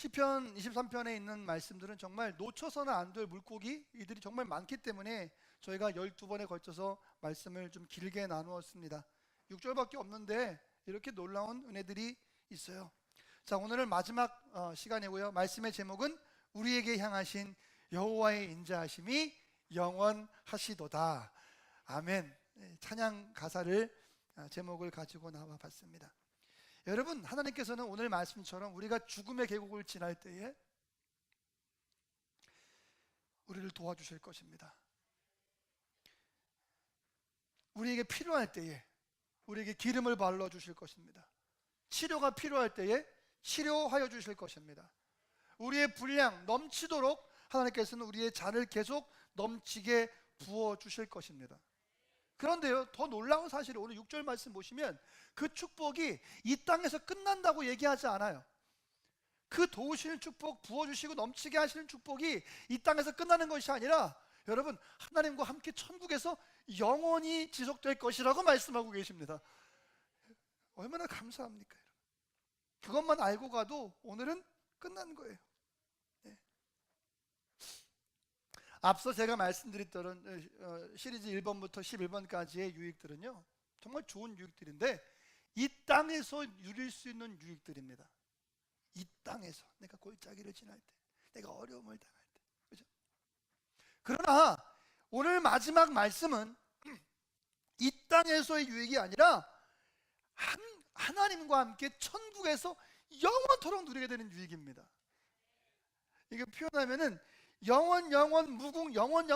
시편 23편에 있는 말씀들은 정말 놓쳐서는 안 될 물고기 이들이 정말 많기 때문에 저희가 12번에 걸쳐서 말씀을 좀 길게 나누었습니다. 6절밖에 없는데 이렇게 놀라운 은혜들이 있어요. 자, 오늘은 마지막 시간이고요. 말씀의 제목은 우리에게 향하신 여호와의 인자하심이 영원하시도다. 아멘. 찬양 가사를 제목을 가지고 나와 봤습니다. 여러분, 하나님께서는 오늘 말씀처럼 우리가 죽음의 계곡을 지날 때에 우리를 도와주실 것입니다. 우리에게 필요할 때에 우리에게 기름을 발라주실 것입니다. 치료가 필요할 때에 치료하여 주실 것입니다. 우리의 분량 넘치도록 하나님께서는 우리의 잔을 계속 넘치게 부어주실 것입니다. 그런데요, 더 놀라운 사실이 오늘 6절 말씀 보시면 그 축복이 이 땅에서 끝난다고 얘기하지 않아요. 그 도우시는 축복, 부어주시고 넘치게 하시는 축복이 이 땅에서 끝나는 것이 아니라 여러분, 하나님과 함께 천국에서 영원히 지속될 것이라고 말씀하고 계십니다. 얼마나 감사합니까? 그것만 알고 가도 오늘은 끝난 거예요. 앞서 제가 말씀드렸던 시리즈 1번부터 11번까지의 유익들은요, 정말 좋은 유익들인데 이 땅에서 누릴 수 있는 유익들입니다. 이 땅에서 내가 골짜기를 지날 때, 내가 어려움을 당할 때, 그죠? 그러나 오늘 마지막 말씀은 이 땅에서의 유익이 아니라 하나님과 함께 천국에서 영원토록 누리게 되는 유익입니다. 이게 표현하면은 영원 무궁 영원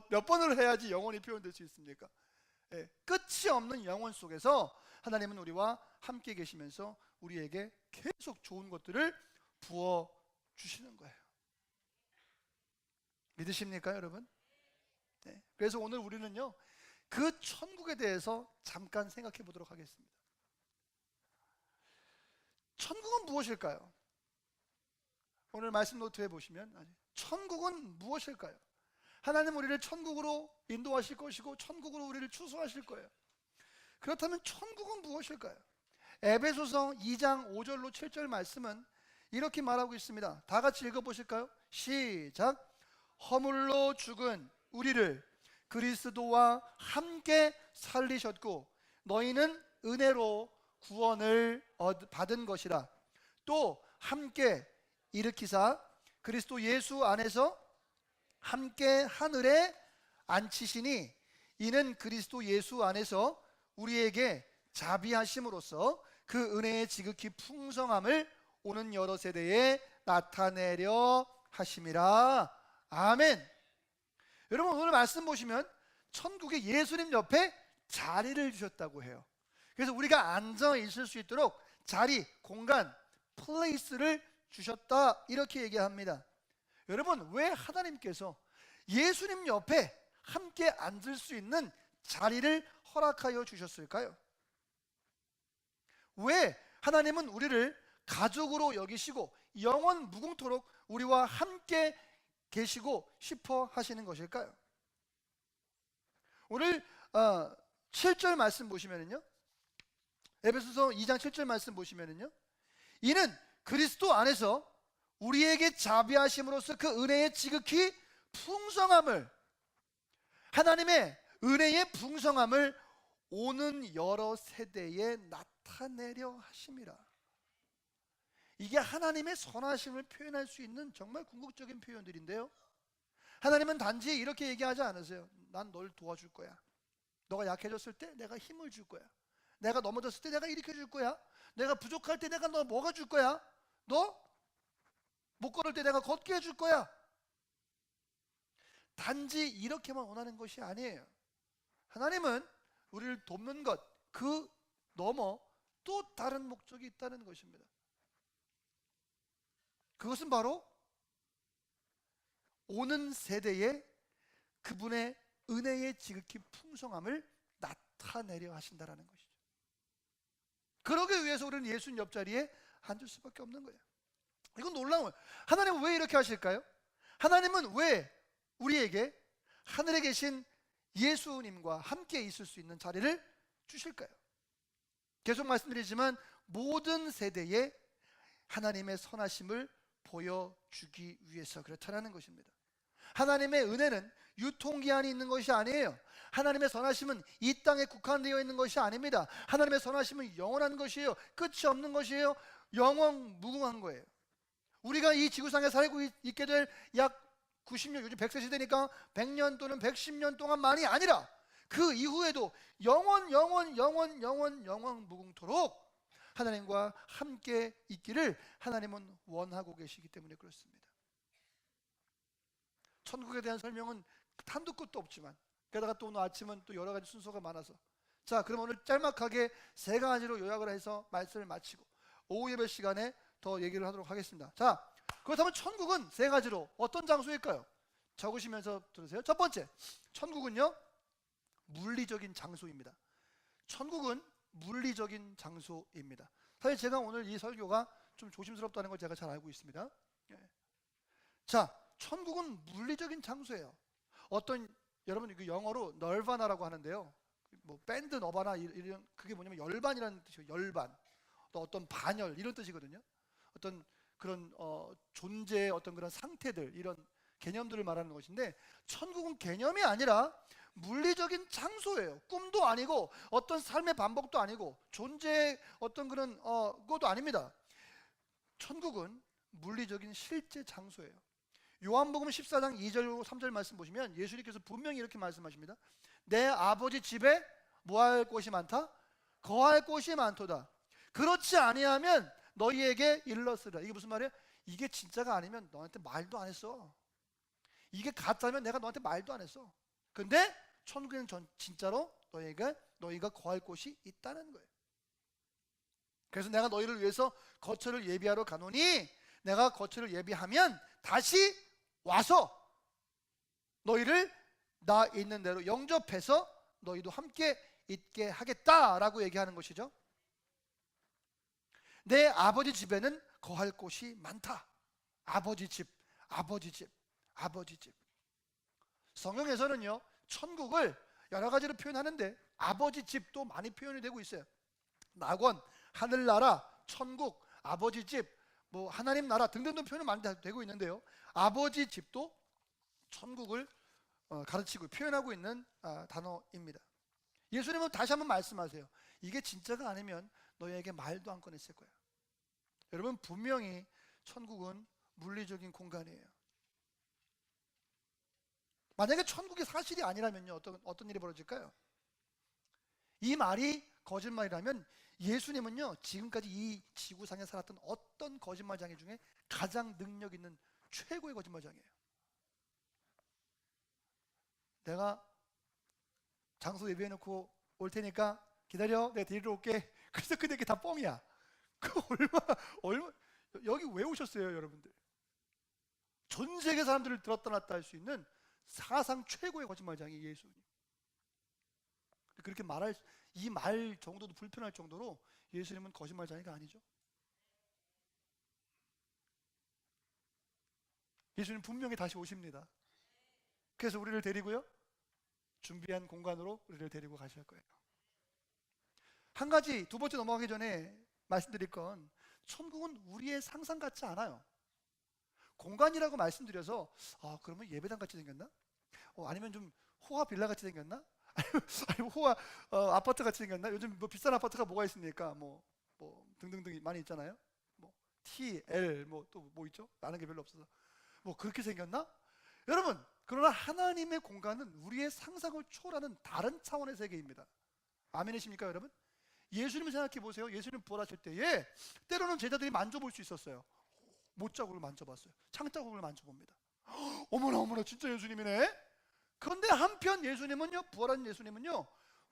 몇 번을 해야지 영원이 표현될 수 있습니까? 끝이 없는 영원 속에서 하나님은 우리와 함께 계시면서 우리에게 계속 좋은 것들을 부어 주시는 거예요. 믿으십니까, 여러분? 그래서 오늘 우리는요, 그 천국에 대해서 잠깐 생각해 보도록 하겠습니다. 천국은 무엇일까요? 오늘 말씀 노트에 보시면 천국은 무엇일까요? 하나님 우리를 천국으로 인도하실 것이고 천국으로 우리를 추수하실 거예요. 그렇다면 천국은 무엇일까요? 에베소서 2장 5절로 7절 말씀은 이렇게 말하고 있습니다. 다 같이 읽어보실까요? 시작. 허물로 죽은 우리를 그리스도와 함께 살리셨고 너희는 은혜로 구원을 받은 것이라. 또 함께 일으키사 그리스도 예수 안에서 함께 하늘에 앉히시니 이는 그리스도 예수 안에서 우리에게 자비하심으로써 그 은혜의 지극히 풍성함을 오는 여러 세대에 나타내려 하심이라. 아멘. 여러분, 오늘 말씀 보시면 천국에 예수님 옆에 자리를 주셨다고 해요. 그래서 우리가 앉아 있을 수 있도록 자리, 공간, 플레이스를 주셨다, 이렇게 얘기합니다. 여러분, 왜 하나님께서 예수님 옆에 함께 앉을 수 있는 자리를 허락하여 주셨을까요? 왜 하나님은 우리를 가족으로 여기시고 영원 무궁토록 우리와 함께 계시고 싶어 하시는 것일까요? 오늘 7절 말씀 보시면은요, 에베소서 2장 7절 말씀 보시면은요, 이는 그리스도 안에서 우리에게 자비하심으로써 그 은혜의 지극히 풍성함을, 하나님의 은혜의 풍성함을 오는 여러 세대에 나타내려 하심이라. 이게 하나님의 선하심을 표현할 수 있는 정말 궁극적인 표현들인데요, 하나님은 단지 이렇게 얘기하지 않으세요. 난 널 도와줄 거야. 너가 약해졌을 때 내가 힘을 줄 거야. 내가 넘어졌을 때 내가 일으켜 줄 거야. 내가 부족할 때 내가 너 뭐가 줄 거야. 너 못 걸을 때 내가 걷게 해줄 거야. 단지 이렇게만 원하는 것이 아니에요. 하나님은 우리를 돕는 것, 그 넘어 또 다른 목적이 있다는 것입니다. 그것은 바로 오는 세대에 그분의 은혜의 지극히 풍성함을 나타내려 하신다는 것이죠. 그러기 위해서 우리는 예수님 옆자리에 앉을 수밖에 없는 거예요. 이건 놀라운 거예요. 하나님은 왜 이렇게 하실까요? 하나님은 왜 우리에게 하늘에 계신 예수님과 함께 있을 수 있는 자리를 주실까요? 계속 말씀드리지만 모든 세대에 하나님의 선하심을 보여주기 위해서 그렇다는 것입니다. 하나님의 은혜는 유통기한이 있는 것이 아니에요. 하나님의 선하심은 이 땅에 국한되어 있는 것이 아닙니다. 하나님의 선하심은 영원한 것이에요. 끝이 없는 것이에요. 영원 무궁한 거예요. 우리가 이 지구상에 살고 있게 될 약 90년, 요즘 100세 시대니까 100년 또는 110년 동안만이 아니라 그 이후에도 영원 무궁토록 하나님과 함께 있기를 하나님은 원하고 계시기 때문에 그렇습니다. 천국에 대한 설명은 한도 끝도 없지만, 게다가 또 오늘 아침은 또 여러 가지 순서가 많아서, 자, 그럼 오늘 짤막하게 세 가지로 요약을 해서 말씀을 마치고 오후 예배 시간에 더 얘기를 하도록 하겠습니다. 자, 그렇다면 천국은 세 가지로 어떤 장소일까요? 적으시면서 들으세요. 첫 번째, 천국은요, 물리적인 장소입니다. 천국은 물리적인 장소입니다. 사실 제가 오늘 이 설교가 좀 조심스럽다는 걸 제가 잘 알고 있습니다. 자, 천국은 물리적인 장소예요. 여러분 그 영어로 널바나라고 하는데요. 뭐 밴드 너바나 이런, 그게 뭐냐면 열반이라는 뜻이에요. 열반. 또 어떤 반열 이런 뜻이거든요. 어떤 그런 존재의 어떤 그런 상태들, 이런 개념들을 말하는 것인데, 천국은 개념이 아니라 물리적인 장소예요. 꿈도 아니고 어떤 삶의 반복도 아니고 존재의 어떤 그런 것도 아닙니다. 천국은 물리적인 실제 장소예요. 요한복음 14장 2절 3절 말씀 보시면 예수님께서 분명히 이렇게 말씀하십니다. 내 아버지 집에 뭐할 곳이 많다? 거할 곳이 많도다. 그렇지 아니하면 너희에게 일렀으리라. 이게 무슨 말이에요? 이게 진짜가 아니면 너한테 말도 안 했어. 이게 가짜면 내가 너한테 말도 안 했어. 근데 천국에는 진짜로 너희가 거할 곳이 있다는 거예요. 그래서 내가 너희를 위해서 거처를 예비하러 가노니, 내가 거처를 예비하면 다시 와서 너희를 나 있는 대로 영접해서 너희도 함께 있게 하겠다라고 얘기하는 것이죠. 내 아버지 집에는 거할 곳이 많다. 아버지 집. 성경에서는요, 천국을 여러 가지로 표현하는데 아버지 집도 많이 표현이 되고 있어요. 낙원, 하늘나라, 천국, 아버지 집, 뭐 하나님 나라 등등등 표현이 많이 되고 있는데요, 아버지 집도 천국을 가르치고 표현하고 있는 단어입니다. 예수님은 다시 한번 말씀하세요. 이게 진짜가 아니면 너희에게 말도 안 꺼냈을 거야. 여러분, 분명히 천국은 물리적인 공간이에요. 만약에 천국이 사실이 아니라면요, 어떤 일이 벌어질까요? 이 말이 거짓말이라면 예수님은요, 지금까지 이 지구상에 살았던 어떤 거짓말장애 중에 가장 능력 있는 최고의 거짓말장애예요. 내가 장소 예비해놓고 올 테니까 기다려, 내가 데리러 올게. 그래서 근데 그게 다 뻥이야. 그 얼마 여기 왜 오셨어요, 여러분들? 전 세계 사람들을 들었다 놨다 할 수 있는 사상 최고의 거짓말장애 예수님. 그렇게 말할, 이 말 정도도 불편할 정도로 예수님은 거짓말장애가 아니죠. 예수님 분명히 다시 오십니다. 그래서 우리를 데리고요, 준비한 공간으로 우리를 데리고 가실 거예요. 한 가지, 두 번째 넘어가기 전에 말씀드릴 건, 천국은 우리의 상상 같지 않아요. 공간이라고 말씀드려서 그러면 예배당 같이 생겼나? 아니면 좀 호화 빌라 같이 생겼나? 아니면 호화 아파트 같이 생겼나? 요즘 뭐 비싼 아파트가 뭐가 있습니까? 뭐 등등등 많이 있잖아요. 뭐 T, L 또 뭐 있죠? 아는 게 별로 없어서 뭐 그렇게 생겼나? 여러분, 그러나 하나님의 공간은 우리의 상상을 초월하는 다른 차원의 세계입니다. 아멘이십니까, 여러분? 예수님 생각해 보세요. 예수님 부활하실 때에 때로는 제자들이 만져볼 수 있었어요. 못자국을 만져봤어요. 창자국을 만져봅니다. 어머나 진짜 예수님이네. 그런데 한편 예수님은요, 부활한 예수님은요,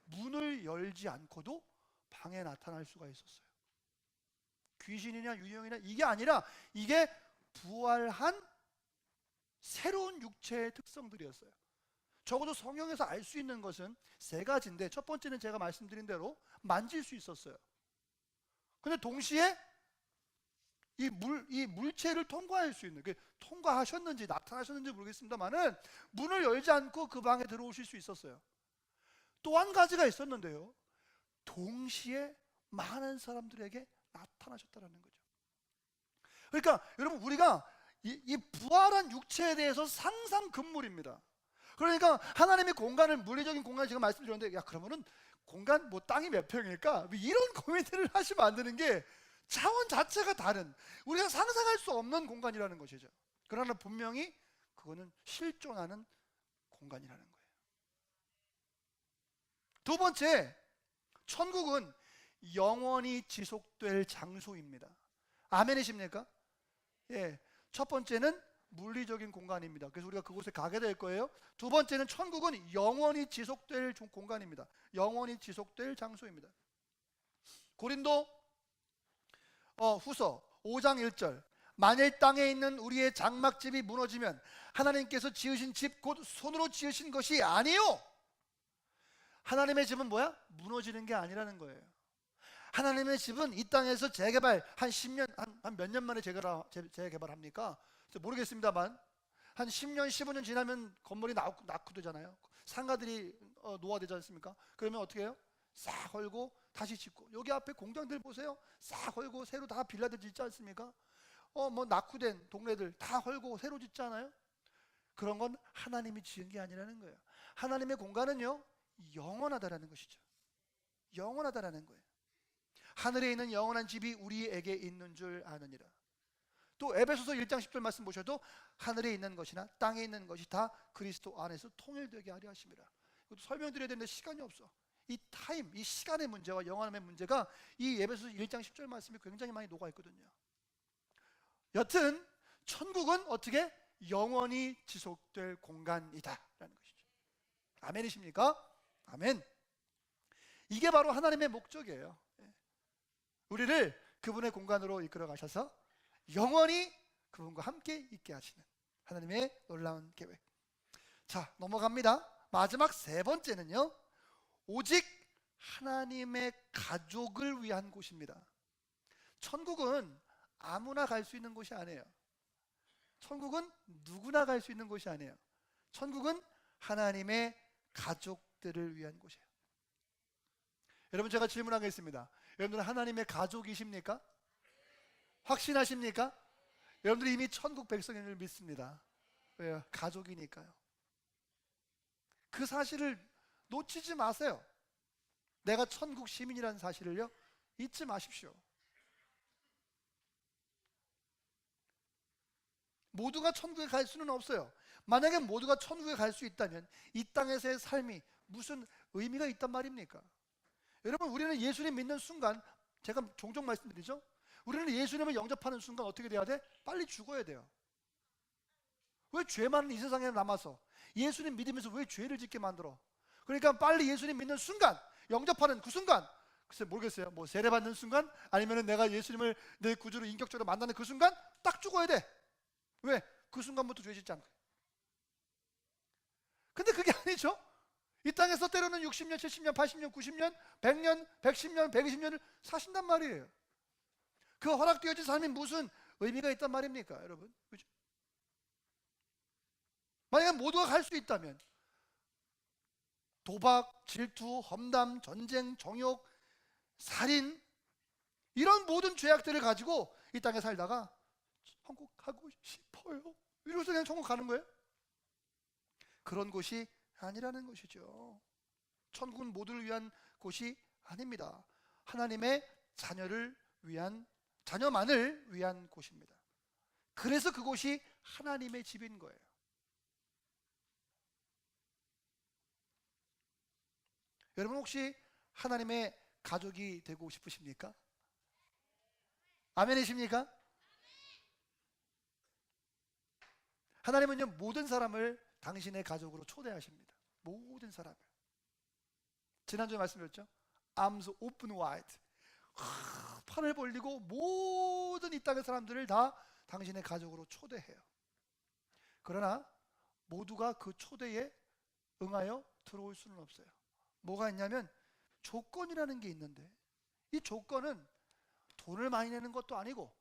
문을 열지 않고도 방에 나타날 수가 있었어요. 귀신이냐 유령이냐 이게 아니라 이게 부활한 새로운 육체의 특성들이었어요. 적어도 성경에서 알 수 있는 것은 세 가지인데, 첫 번째는 제가 말씀드린 대로 만질 수 있었어요. 근데 동시에 이 물체를 통과할 수 있는, 통과하셨는지 나타나셨는지 모르겠습니다만은 문을 열지 않고 그 방에 들어오실 수 있었어요. 또 한 가지가 있었는데요, 동시에 많은 사람들에게 나타나셨다는 거죠. 그러니까 여러분, 우리가 이 부활한 육체에 대해서 상상 금물입니다. 그러니까 하나님의 공간을, 물리적인 공간을 제가 말씀드렸는데, 야 그러면은 공간 뭐 땅이 몇 평일까? 뭐 이런 고민들을 하시면 안 되는 게, 차원 자체가 다른, 우리가 상상할 수 없는 공간이라는 것이죠. 그러나 분명히 그거는 실존하는 공간이라는 거예요. 두 번째, 천국은 영원히 지속될 장소입니다. 아멘이십니까? 예. 첫 번째는 물리적인 공간입니다. 그래서 우리가 그곳에 가게 될 거예요. 두 번째는 천국은 영원히 지속될 공간입니다. 영원히 지속될 장소입니다. 고린도 후서 5장 1절, 만일 땅에 있는 우리의 장막집이 무너지면 하나님께서 지으신 집 곧 손으로 지으신 것이 아니요. 하나님의 집은 뭐야? 무너지는 게 아니라는 거예요. 하나님의 집은 이 땅에서 재개발, 한 10년, 한 몇 년 만에 재개발합니까? 모르겠습니다만 한 10년, 15년 지나면 건물이 낙후되잖아요. 상가들이 노화되지 않습니까? 그러면 어떻게 해요? 싹 헐고 다시 짓고, 여기 앞에 공장들 보세요. 싹 헐고 새로 다 빌라들 짓지 않습니까? 뭐 낙후된 동네들 다 헐고 새로 짓잖아요. 그런 건 하나님이 지은 게 아니라는 거예요. 하나님의 공간은요, 영원하다라는 것이죠. 영원하다라는 거예요. 하늘에 있는 영원한 집이 우리에게 있는 줄 아느니라. 또 에베소서 1장 10절 말씀 보셔도 하늘에 있는 것이나 땅에 있는 것이 다 그리스도 안에서 통일되게 하려 하심이라. 이것도 설명드려야 되는데 시간이 없어. 이 타임, 이 시간의 문제와 영원함의 문제가 이 에베소서 1장 10절 말씀에 굉장히 많이 녹아 있거든요. 여튼 천국은 어떻게? 영원히 지속될 공간이다라는 것이죠. 아멘이십니까? 아멘. 이게 바로 하나님의 목적이에요. 우리를 그분의 공간으로 이끌어 가셔서 영원히 그분과 함께 있게 하시는 하나님의 놀라운 계획. 자, 넘어갑니다. 마지막 세 번째는요, 오직 하나님의 가족을 위한 곳입니다. 천국은 아무나 갈 수 있는 곳이 아니에요. 천국은 누구나 갈 수 있는 곳이 아니에요. 천국은 하나님의 가족들을 위한 곳이에요. 여러분, 제가 질문하겠습니다. 여러분들은 하나님의 가족이십니까? 확신하십니까? 여러분들이 이미 천국 백성인 줄 믿습니다. 왜요? 가족이니까요. 그 사실을 놓치지 마세요. 내가 천국 시민이라는 사실을요, 잊지 마십시오. 모두가 천국에 갈 수는 없어요. 만약에 모두가 천국에 갈 수 있다면 이 땅에서의 삶이 무슨 의미가 있단 말입니까? 여러분, 우리는 예수님 믿는 순간, 제가 종종 말씀드리죠, 우리는 예수님을 영접하는 순간 어떻게 돼야 돼? 빨리 죽어야 돼요. 왜 죄 많은 이 세상에 남아서 예수님 믿으면서 왜 죄를 짓게 만들어? 그러니까 빨리 예수님 믿는 순간, 영접하는 그 순간, 글쎄 모르겠어요. 뭐 세례 받는 순간, 아니면은 내가 예수님을 내 구주로 인격적으로 만나는 그 순간 딱 죽어야 돼. 왜? 그 순간부터 죄 짓지 않고. 근데 그게 아니죠. 이 땅에서 때로는 60년, 70년, 80년, 90년, 100년, 110년, 120년을 사신단 말이에요. 그 허락되어진 삶이 무슨 의미가 있단 말입니까, 여러분? 그죠? 만약에 모두가 갈 수 있다면 도박, 질투, 험담, 전쟁, 정욕, 살인, 이런 모든 죄악들을 가지고 이 땅에 살다가 천국 가고 싶어요, 이러면서 그냥 천국 가는 거예요? 그런 곳이 아니라는 것이죠. 천국은 모두를 위한 곳이 아닙니다. 하나님의 자녀를 위한, 자녀만을 위한 곳입니다. 그래서 그곳이 하나님의 집인 거예요. 여러분, 혹시 하나님의 가족이 되고 싶으십니까? 아멘이십니까? 하나님은요, 모든 사람을 당신의 가족으로 초대하십니다. 모든 사람을. 지난주에 말씀드렸죠? Arms open wide. 팔을 벌리고 모든 이 땅의 사람들을 다 당신의 가족으로 초대해요. 그러나 모두가 그 초대에 응하여 들어올 수는 없어요. 뭐가 있냐면 조건이라는 게 있는데, 이 조건은 돈을 많이 내는 것도 아니고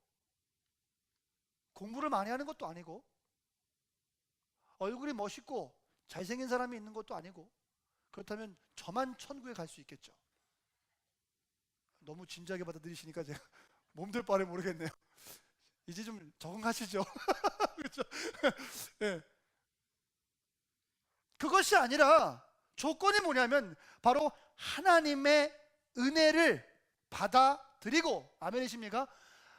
공부를 많이 하는 것도 아니고 얼굴이 멋있고 잘생긴 사람이 있는 것도 아니고, 그렇다면 저만 천국에 갈 수 있겠죠. 너무 진지하게 받아들이시니까 제가 몸둘 바를 모르겠네요. 이제 좀 적응하시죠? 그렇죠? 예. 그것이 아니라 조건이 뭐냐면 바로 하나님의 은혜를 받아들이고, 아멘이십니까?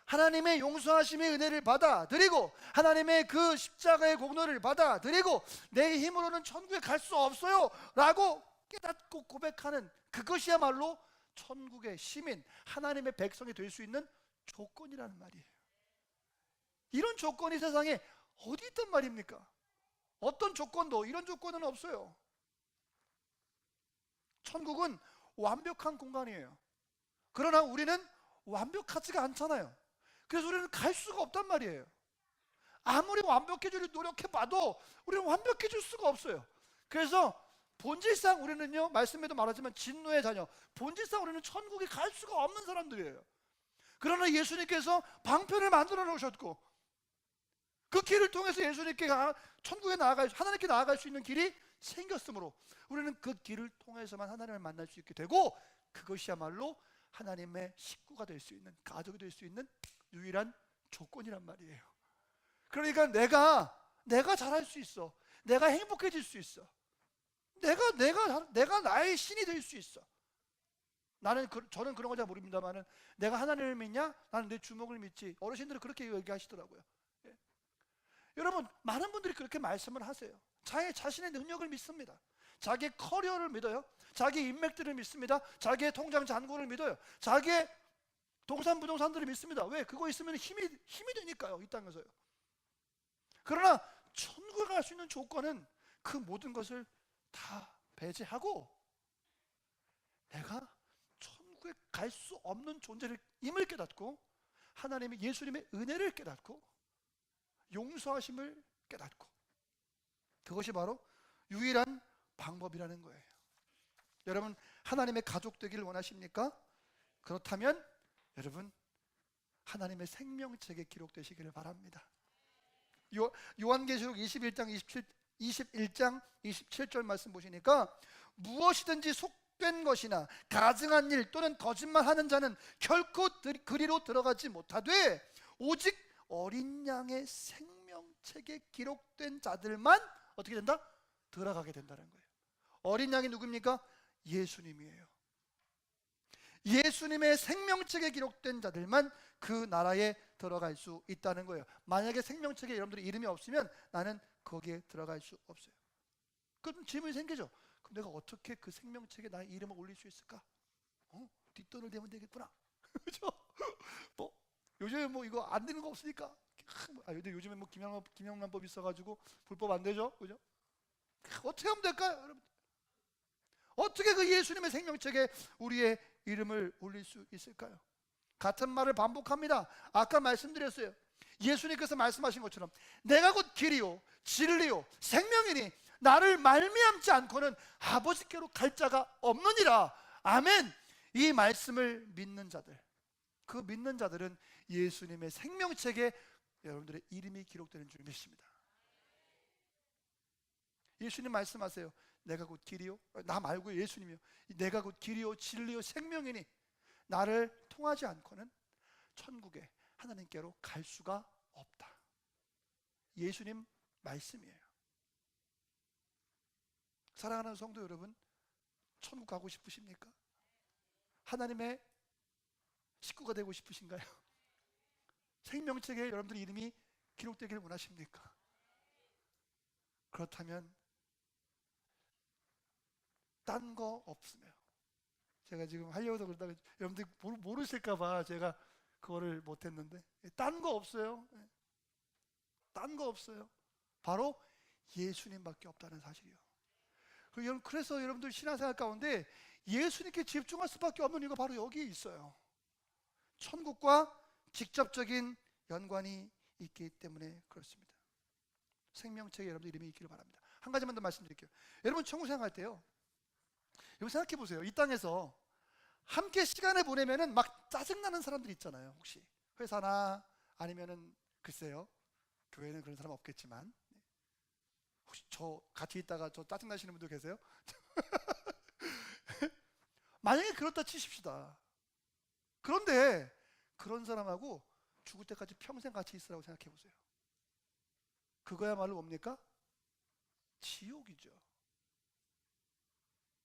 하나님의 용서하심의 은혜를 받아들이고, 하나님의 그 십자가의 공로를 받아들이고, 내 힘으로는 천국에 갈 수 없어요 라고 깨닫고 고백하는, 그것이야말로 천국의 시민, 하나님의 백성이 될 수 있는 조건이라는 말이에요. 이런 조건이 세상에 어디 있단 말입니까? 어떤 조건도 이런 조건은 없어요. 천국은 완벽한 공간이에요. 그러나 우리는 완벽하지가 않잖아요. 그래서 우리는 갈 수가 없단 말이에요. 아무리 완벽해지려 노력해봐도 우리는 완벽해질 수가 없어요. 그래서 본질상 우리는요, 말씀에도 말하지만 진노의 자녀, 본질상 우리는 천국에 갈 수가 없는 사람들이에요. 그러나 예수님께서 방편을 만들어 놓으셨고, 그 길을 통해서 예수님께 천국에 나아갈, 하나님께 나아갈 수 있는 길이 생겼으므로 우리는 그 길을 통해서만 하나님을 만날 수 있게 되고, 그것이야말로 하나님의 식구가 될 수 있는, 가족이 될 수 있는 유일한 조건이란 말이에요. 그러니까 내가 잘할 수 있어, 내가 행복해질 수 있어, 내가 나의 신이 될 수 있어. 저는 그런 거 잘 모릅니다만은, 내가 하나님을 믿냐? 나는 내 주먹을 믿지. 어르신들은 그렇게 얘기하시더라고요. 예. 여러분, 많은 분들이 그렇게 말씀을 하세요. 자신의 능력을 믿습니다. 자기의 커리어를 믿어요. 자기의 인맥들을 믿습니다. 자기의 통장 잔고를 믿어요. 자기의 부동산들을 믿습니다. 왜? 그거 있으면 힘이 되니까요, 이 땅에서요. 그러나 천국에 갈 수 있는 조건은 그 모든 것을 다 배제하고, 내가 천국에 갈 수 없는 존재를 임을 깨닫고, 하나님의, 예수님의 은혜를 깨닫고, 용서하심을 깨닫고, 그것이 바로 유일한 방법이라는 거예요. 여러분, 하나님의 가족 되기를 원하십니까? 그렇다면 여러분, 하나님의 생명책에 기록되시기를 바랍니다. 요한계시록 21장 27절 말씀 보시니까, 무엇이든지 속된 것이나 가증한 일 또는 거짓말하는 자는 결코 그리로 들어가지 못하되 오직 어린 양의 생명책에 기록된 자들만 어떻게 된다? 들어가게 된다는 거예요. 어린 양이 누굽니까? 예수님이에요. 예수님의 생명책에 기록된 자들만 그 나라에 들어갈 수 있다는 거예요. 만약에 생명책에 여러분들의 이름이 없으면 나는 거기에 들어갈 수 없어요. 그럼 질문이 생기죠. 그럼 내가 어떻게 그 생명책에 나의 이름을 올릴 수 있을까? 뒷돈을 대면 되겠구나. 그죠? 요즘에 이거 안 되는 거 없으니까. 요즘에 김영란법 있어가지고 불법 안 되죠, 그죠? 어떻게 하면 될까요, 여러분? 어떻게 그 예수님의 생명책에 우리의 이름을 올릴 수 있을까요? 같은 말을 반복합니다. 아까 말씀드렸어요. 예수님께서 말씀하신 것처럼 내가 곧 길이요 진리요 생명이니 나를 말미암지 않고는 아버지께로 갈 자가 없느니라. 아멘. 이 말씀을 믿는 자들, 그 믿는 자들은 예수님의 생명책에 여러분들의 이름이 기록되는 줄 믿습니다. 예수님 말씀하세요. 내가 곧 길이요, 나 말고 예수님이요, 내가 곧 길이요 진리요 생명이니 나를 통하지 않고는 천국에 하나님께로 갈 수가 없다. 예수님 말씀이에요. 사랑하는 성도 여러분, 천국 가고 싶으십니까? 하나님의 식구가 되고 싶으신가요? 생명책에 여러분들 이름이 기록되기를 원하십니까? 그렇다면 딴 거 없으면, 제가 지금 하려고 그러다가 여러분들 모르실까봐 제가 그거를 못했는데, 딴 거 없어요. 딴 거 없어요. 바로 예수님밖에 없다는 사실이요. 그래서 여러분들 신앙생활 가운데 예수님께 집중할 수밖에 없는 이유가 바로 여기에 있어요. 천국과 직접적인 연관이 있기 때문에 그렇습니다. 생명책에 여러분들 이름이 있기를 바랍니다. 한 가지만 더 말씀드릴게요. 여러분 천국 생각할 때요, 여러분 생각해 보세요. 이 땅에서 함께 시간을 보내면은 막 짜증나는 사람들 있잖아요. 혹시 회사나 아니면은 글쎄요, 교회는 그런 사람 없겠지만, 혹시 저 같이 있다가 저 짜증나시는 분들 계세요? 만약에 그렇다 치십시다. 그런데 그런 사람하고 죽을 때까지 평생 같이 있으라고 생각해 보세요. 그거야말로 뭡니까? 지옥이죠.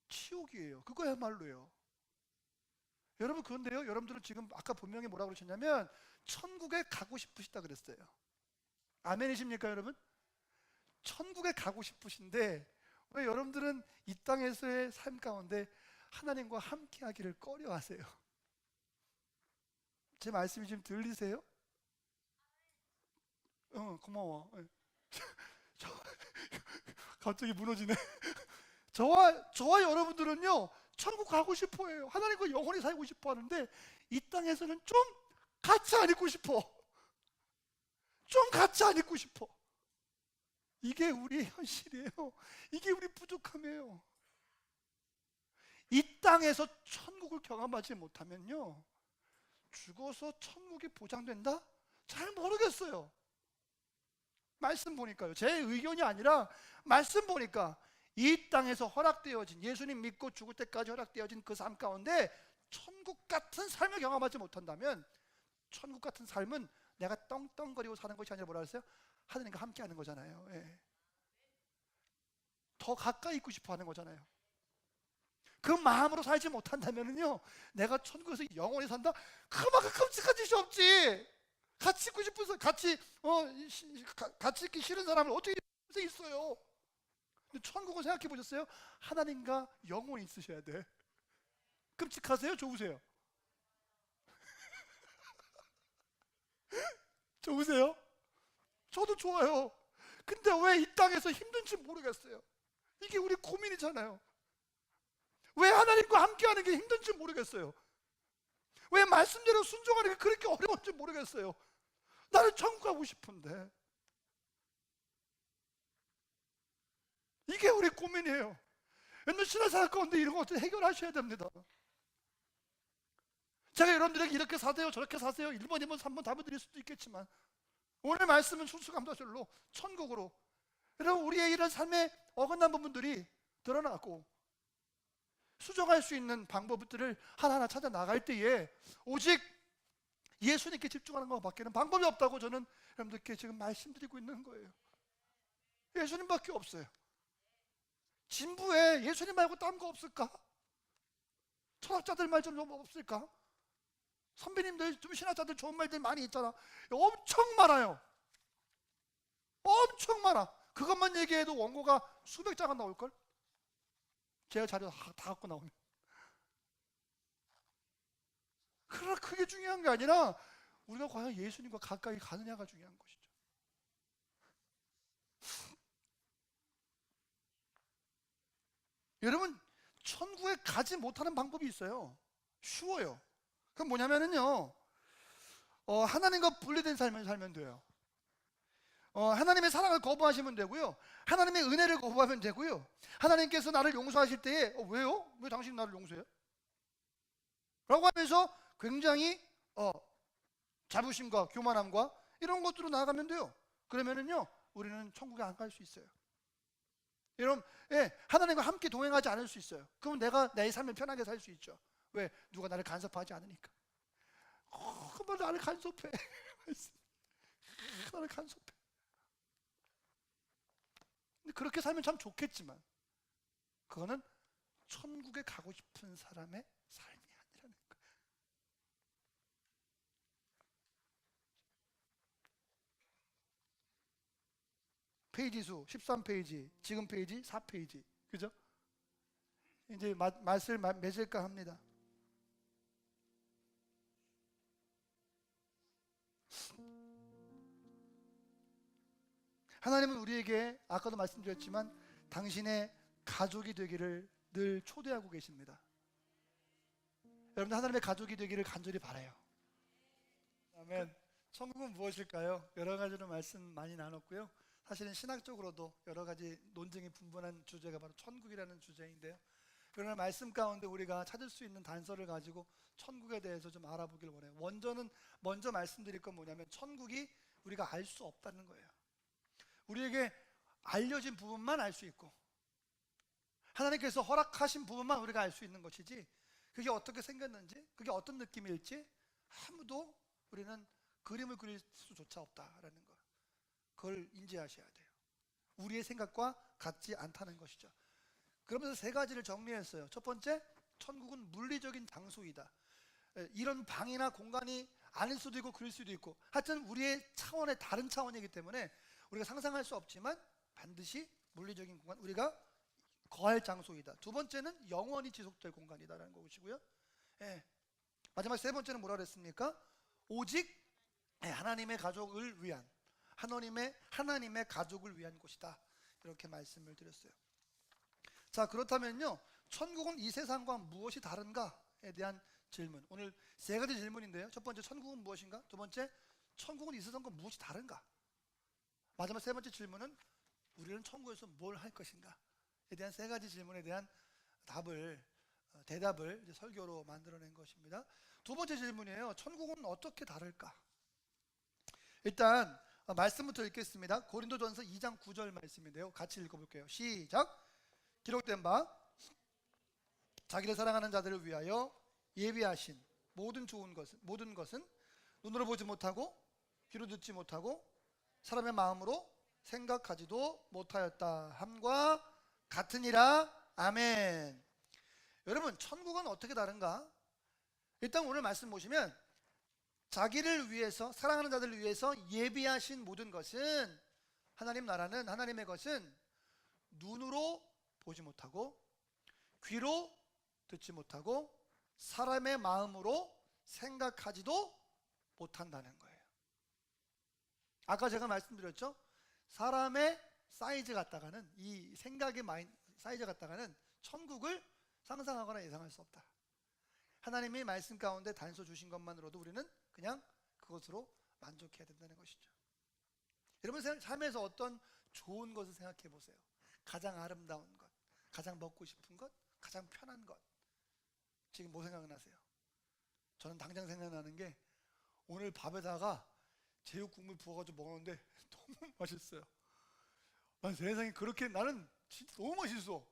지옥이에요. 그거야말로요. 여러분, 그런데요, 여러분들은 지금 아까 분명히 뭐라고 그러셨냐면 천국에 가고 싶으시다 그랬어요. 아멘이십니까 여러분? 천국에 가고 싶으신데 왜 여러분들은 이 땅에서의 삶 가운데 하나님과 함께 하기를 꺼려 하세요? 제 말씀이 지금 들리세요? 고마워. 저, 갑자기 무너지네. 저와 여러분들은요, 천국 가고 싶어 해요. 하나님과 영원히 살고 싶어 하는데 이 땅에서는 좀 같이 안 있고 싶어. 좀 같이 안 있고 싶어. 이게 우리의 현실이에요. 이게 우리 부족함이에요. 이 땅에서 천국을 경험하지 못하면요, 죽어서 천국이 보장된다? 잘 모르겠어요. 말씀 보니까요. 제 의견이 아니라 말씀 보니까 이 땅에서 허락되어진, 예수님 믿고 죽을 때까지 허락되어진 그 삶 가운데 천국 같은 삶을 경험하지 못한다면, 천국 같은 삶은 내가 떵떵거리고 사는 것이 아니라 뭐라 그랬어요? 하나님과 함께 하는 거잖아요. 예. 더 가까이 있고 싶어 하는 거잖아요. 그 마음으로 살지 못한다면요, 내가 천국에서 영원히 산다? 그만큼 끔찍한 짓이 없지. 같이 있고 싶은 사람, 같이 있기 싫은 사람을 어떻게 있어요? 근데 천국은 생각해 보셨어요? 하나님과 영원히 있으셔야 돼. 끔찍하세요? 좋으세요? 좋으세요? 저도 좋아요. 근데 왜 이 땅에서 힘든지 모르겠어요. 이게 우리 고민이잖아요. 왜 하나님과 함께하는 게 힘든지 모르겠어요. 왜 말씀대로 순종하는 게 그렇게 어려운지 모르겠어요. 나는 천국 가고 싶은데. 이게 우리 고민이에요. 옛날 신앙생활 가운데 이런 것들 해결하셔야 됩니다. 제가 여러분들에게 이렇게 사세요, 저렇게 사세요, 1번, 2번, 3번 답을 드릴 수도 있겠지만 오늘 말씀은 순수감사절로 천국으로, 여러분, 우리의 이런 삶에 어긋난 부분들이 드러나고 수정할 수 있는 방법들을 하나하나 찾아 나갈 때에 오직 예수님께 집중하는 것밖에는 방법이 없다고 저는 여러분들께 지금 말씀드리고 있는 거예요. 예수님밖에 없어요. 진부에 예수님 말고 딴 거 없을까? 철학자들 말 좀 없을까? 선배님들, 좀 신학자들 좋은 말들 많이 있잖아. 엄청 많아요. 엄청 많아. 그것만 얘기해도 원고가 수백 장은 나올걸? 제가 자료 다 갖고 나오면. 그러나 그게 중요한 게 아니라 우리가 과연 예수님과 가까이 가느냐가 중요한 것이죠. 여러분, 천국에 가지 못하는 방법이 있어요. 쉬워요. 그건 뭐냐면요, 하나님과 분리된 삶을 살면 돼요. 하나님의 사랑을 거부하시면 되고요, 하나님의 은혜를 거부하면 되고요, 하나님께서 나를 용서하실 때에 왜요? 왜 당신이 나를 용서해요? 라고 하면서 굉장히 자부심과 교만함과 이런 것들로 나아가면 돼요. 그러면은요, 우리는 천국에 안 갈 수 있어요. 여러분, 하나님과 함께 동행하지 않을 수 있어요. 그러면 내가 내 삶을 편하게 살 수 있죠. 왜? 누가 나를 간섭하지 않으니까. 그만 나를 간섭해. 나를 간섭해. 근데 그렇게 살면 참 좋겠지만 그거는 천국에 가고 싶은 사람의 삶이 아니라는 거예요. 페이지 수 13페이지, 지금 페이지 4페이지. 그죠? 이제 맛을 맺을까 합니다. 하나님은 우리에게 아까도 말씀드렸지만 당신의 가족이 되기를 늘 초대하고 계십니다. 여러분들 하나님의 가족이 되기를 간절히 바라요. 아멘. 천국은 무엇일까요? 여러 가지로 말씀 많이 나눴고요. 사실은 신학적으로도 여러 가지 논쟁이 분분한 주제가 바로 천국이라는 주제인데요. 그러나 말씀 가운데 우리가 찾을 수 있는 단서를 가지고 천국에 대해서 좀 알아보길 원해요. 먼저 말씀드릴 건 뭐냐면 천국이 우리가 알 수 없다는 거예요. 우리에게 알려진 부분만 알 수 있고 하나님께서 허락하신 부분만 우리가 알 수 있는 것이지 그게 어떻게 생겼는지, 그게 어떤 느낌일지 아무도 우리는 그림을 그릴 수조차 없다라는 거, 그걸 인지하셔야 돼요. 우리의 생각과 같지 않다는 것이죠. 그러면서 세 가지를 정리했어요. 첫 번째, 천국은 물리적인 장소이다. 이런 방이나 공간이 아닐 수도 있고 그럴 수도 있고, 하여튼 우리의 차원의 다른 차원이기 때문에 우리가 상상할 수 없지만 반드시 물리적인 공간, 우리가 거할 장소이다. 두 번째는 영원히 지속될 공간이다라는 것이고요. 예. 마지막 세 번째는 뭐라 그랬습니까? 오직 하나님의 가족을 위한, 하나님의 가족을 위한 곳이다, 이렇게 말씀을 드렸어요. 자, 그렇다면요, 천국은 이 세상과 무엇이 다른가에 대한 질문, 오늘 세 가지 질문인데요. 첫 번째, 천국은 무엇인가? 두 번째, 천국은 이 세상과 무엇이 다른가? 마지막 세 번째 질문은 우리는 천국에서 뭘 할 것인가에 대한 세 가지 질문에 대한 대답을 이제 설교로 만들어낸 것입니다. 두 번째 질문이에요. 천국은 어떻게 다를까? 일단 말씀부터 읽겠습니다. 고린도전서 2장 9절 말씀인데요, 같이 읽어볼게요. 시작. 기록된 바 자기를 사랑하는 자들을 위하여 예비하신 모든 것은 눈으로 보지 못하고 귀로 듣지 못하고 사람의 마음으로 생각하지도 못하였다 함과 같으니라. 아멘. 여러분, 천국은 어떻게 다른가? 일단 오늘 말씀 보시면 자기를 위해서, 사랑하는 자들을 위해서 예비하신 모든 것은, 하나님 나라는, 하나님의 것은 눈으로 보지 못하고 귀로 듣지 못하고 사람의 마음으로 생각하지도 못한다는 거예요. 아까 제가 말씀드렸죠? 사람의 사이즈 같다가는, 이 생각의 사이즈 같다가는 천국을 상상하거나 예상할 수 없다. 하나님이 말씀 가운데 단서 주신 것만으로도 우리는 그냥 그것으로 만족해야 된다는 것이죠. 여러분, 삶에서 어떤 좋은 것을 생각해 보세요. 가장 아름다운 것, 가장 먹고 싶은 것, 가장 편한 것. 지금 뭐 생각나세요? 저는 당장 생각나는 게, 오늘 밥에다가 제육 국물 부어가지고 먹었는데 너무 맛있어요. 난 세상에 그렇게, 나는 진짜 너무 맛있어.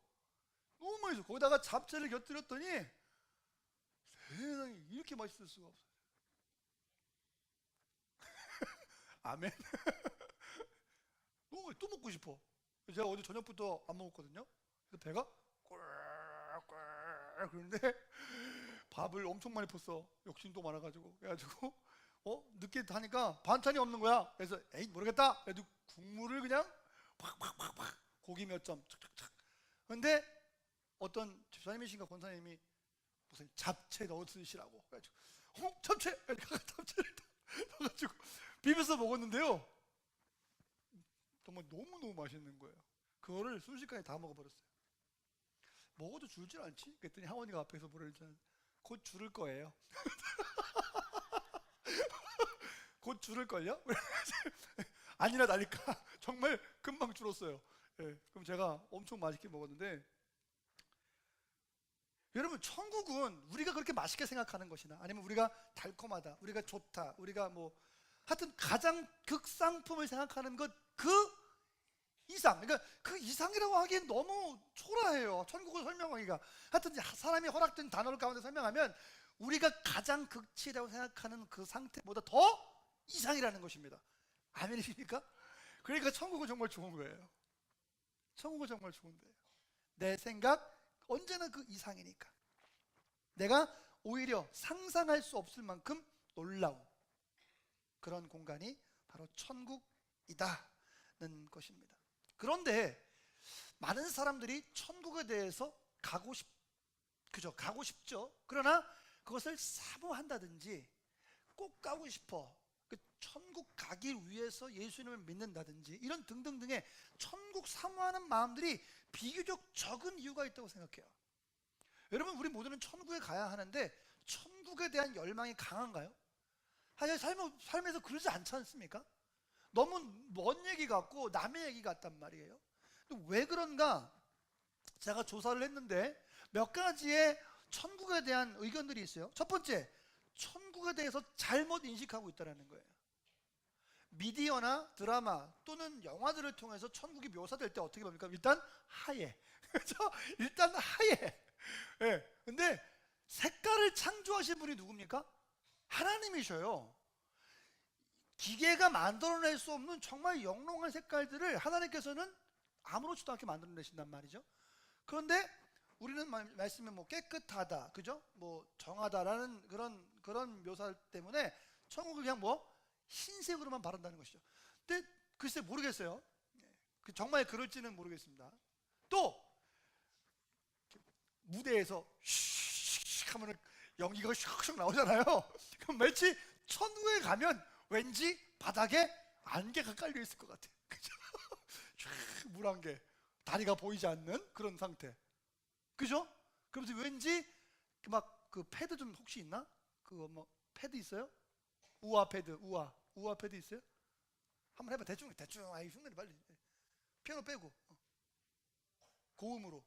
너무 맛있어. 거기다가 잡채를 곁들였더니 세상에 이렇게 맛있을 수가 없어요. 아멘. 너무 또 먹고 싶어. 제가 어제 저녁부터 안 먹었거든요. 그래서 배가 꿀꿀 그런데 밥을 엄청 많이 폈어. 욕심도 많아가지고. 그래가지고 늦게 하니까 반찬이 없는 거야. 그래서 에이 모르겠다. 그래도 국물을 그냥 팍팍팍팍, 고기 몇 점 착착착. 근데 어떤 집사님이신가 권사님이 무슨 잡채 넣어 드시라고 그래가지고 잡채! 잡채를 넣어가지고 비벼서 먹었는데요, 정말 너무너무 맛있는 거예요. 그거를 순식간에 다 먹어버렸어요. 먹어도 줄질 않지? 그랬더니 하원이가 앞에서 뭐랬잖아요. 곧 줄을 거예요. 곧 줄을걸요? 아니라 나니까 정말 금방 줄었어요. 예, 그럼 제가 엄청 맛있게 먹었는데, 여러분, 천국은 우리가 그렇게 맛있게 생각하는 것이나, 아니면 우리가 달콤하다, 우리가 좋다, 우리가 뭐 하여튼 가장 극상품을 생각하는 것 그 이상, 그러니까 그 이상이라고 하기엔 너무 초라해요. 천국을 설명하기가. 하여튼 사람이 허락된 단어를 가운데 설명하면 우리가 가장 극치라고 생각하는 그 상태보다 더 이상이라는 것입니다. 아멘이십니까? 그러니까 천국은 정말 좋은 거예요. 천국은 정말 좋은데요. 내 생각 언제나 그 이상이니까. 내가 오히려 상상할 수 없을 만큼 놀라운 그런 공간이 바로 천국이다는 것입니다. 그런데 많은 사람들이 천국에 대해서 가고 싶죠. 그러나 그것을 사모한다든지 꼭 가고 싶어, 그 천국 가기 위해서 예수님을 믿는다든지, 이런 등등등의 천국 사모하는 마음들이 비교적 적은 이유가 있다고 생각해요. 여러분, 우리 모두는 천국에 가야 하는데 천국에 대한 열망이 강한가요? 사실 삶에서 그러지 않지 않습니까? 너무 먼 얘기 같고 남의 얘기 같단 말이에요. 왜 그런가? 제가 조사를 했는데 몇 가지의 천국에 대한 의견들이 있어요. 첫 번째, 천국에 대해서 잘못 인식하고 있다는 거예요. 미디어나 드라마 또는 영화들을 통해서 천국이 묘사될 때 어떻게 봅니까? 일단 하얘. 그렇죠? 일단 하얘. 예. 근데 색깔을 창조하신 분이 누굽니까? 하나님이셔요. 기계가 만들어낼 수 없는 정말 영롱한 색깔들을 하나님께서는 아무렇지도 않게 만들어내신단 말이죠. 그런데 우리는 말씀에 뭐 깨끗하다, 그죠? 뭐 정하다라는 그런 묘사 때문에 천국을 그냥 뭐 흰색으로만 바른다는 것이죠. 근데 글쎄 모르겠어요. 정말 그럴지는 모르겠습니다. 또 무대에서 슉 하면 연기가 슉슉 나오잖아요. 그럼 마치 천국에 가면 왠지 바닥에 안개가 깔려 있을 것 같아. 그죠? 물안개, 다리가 보이지 않는 그런 상태. 그죠? 그러면서 왠지 막 그 패드 좀 혹시 있나? 그거 뭐 패드 있어요? 우아 패드, 우아 패드 있어요? 한번 해봐. 대충 아이 흉내내 빨리. 피아노 빼고 고음으로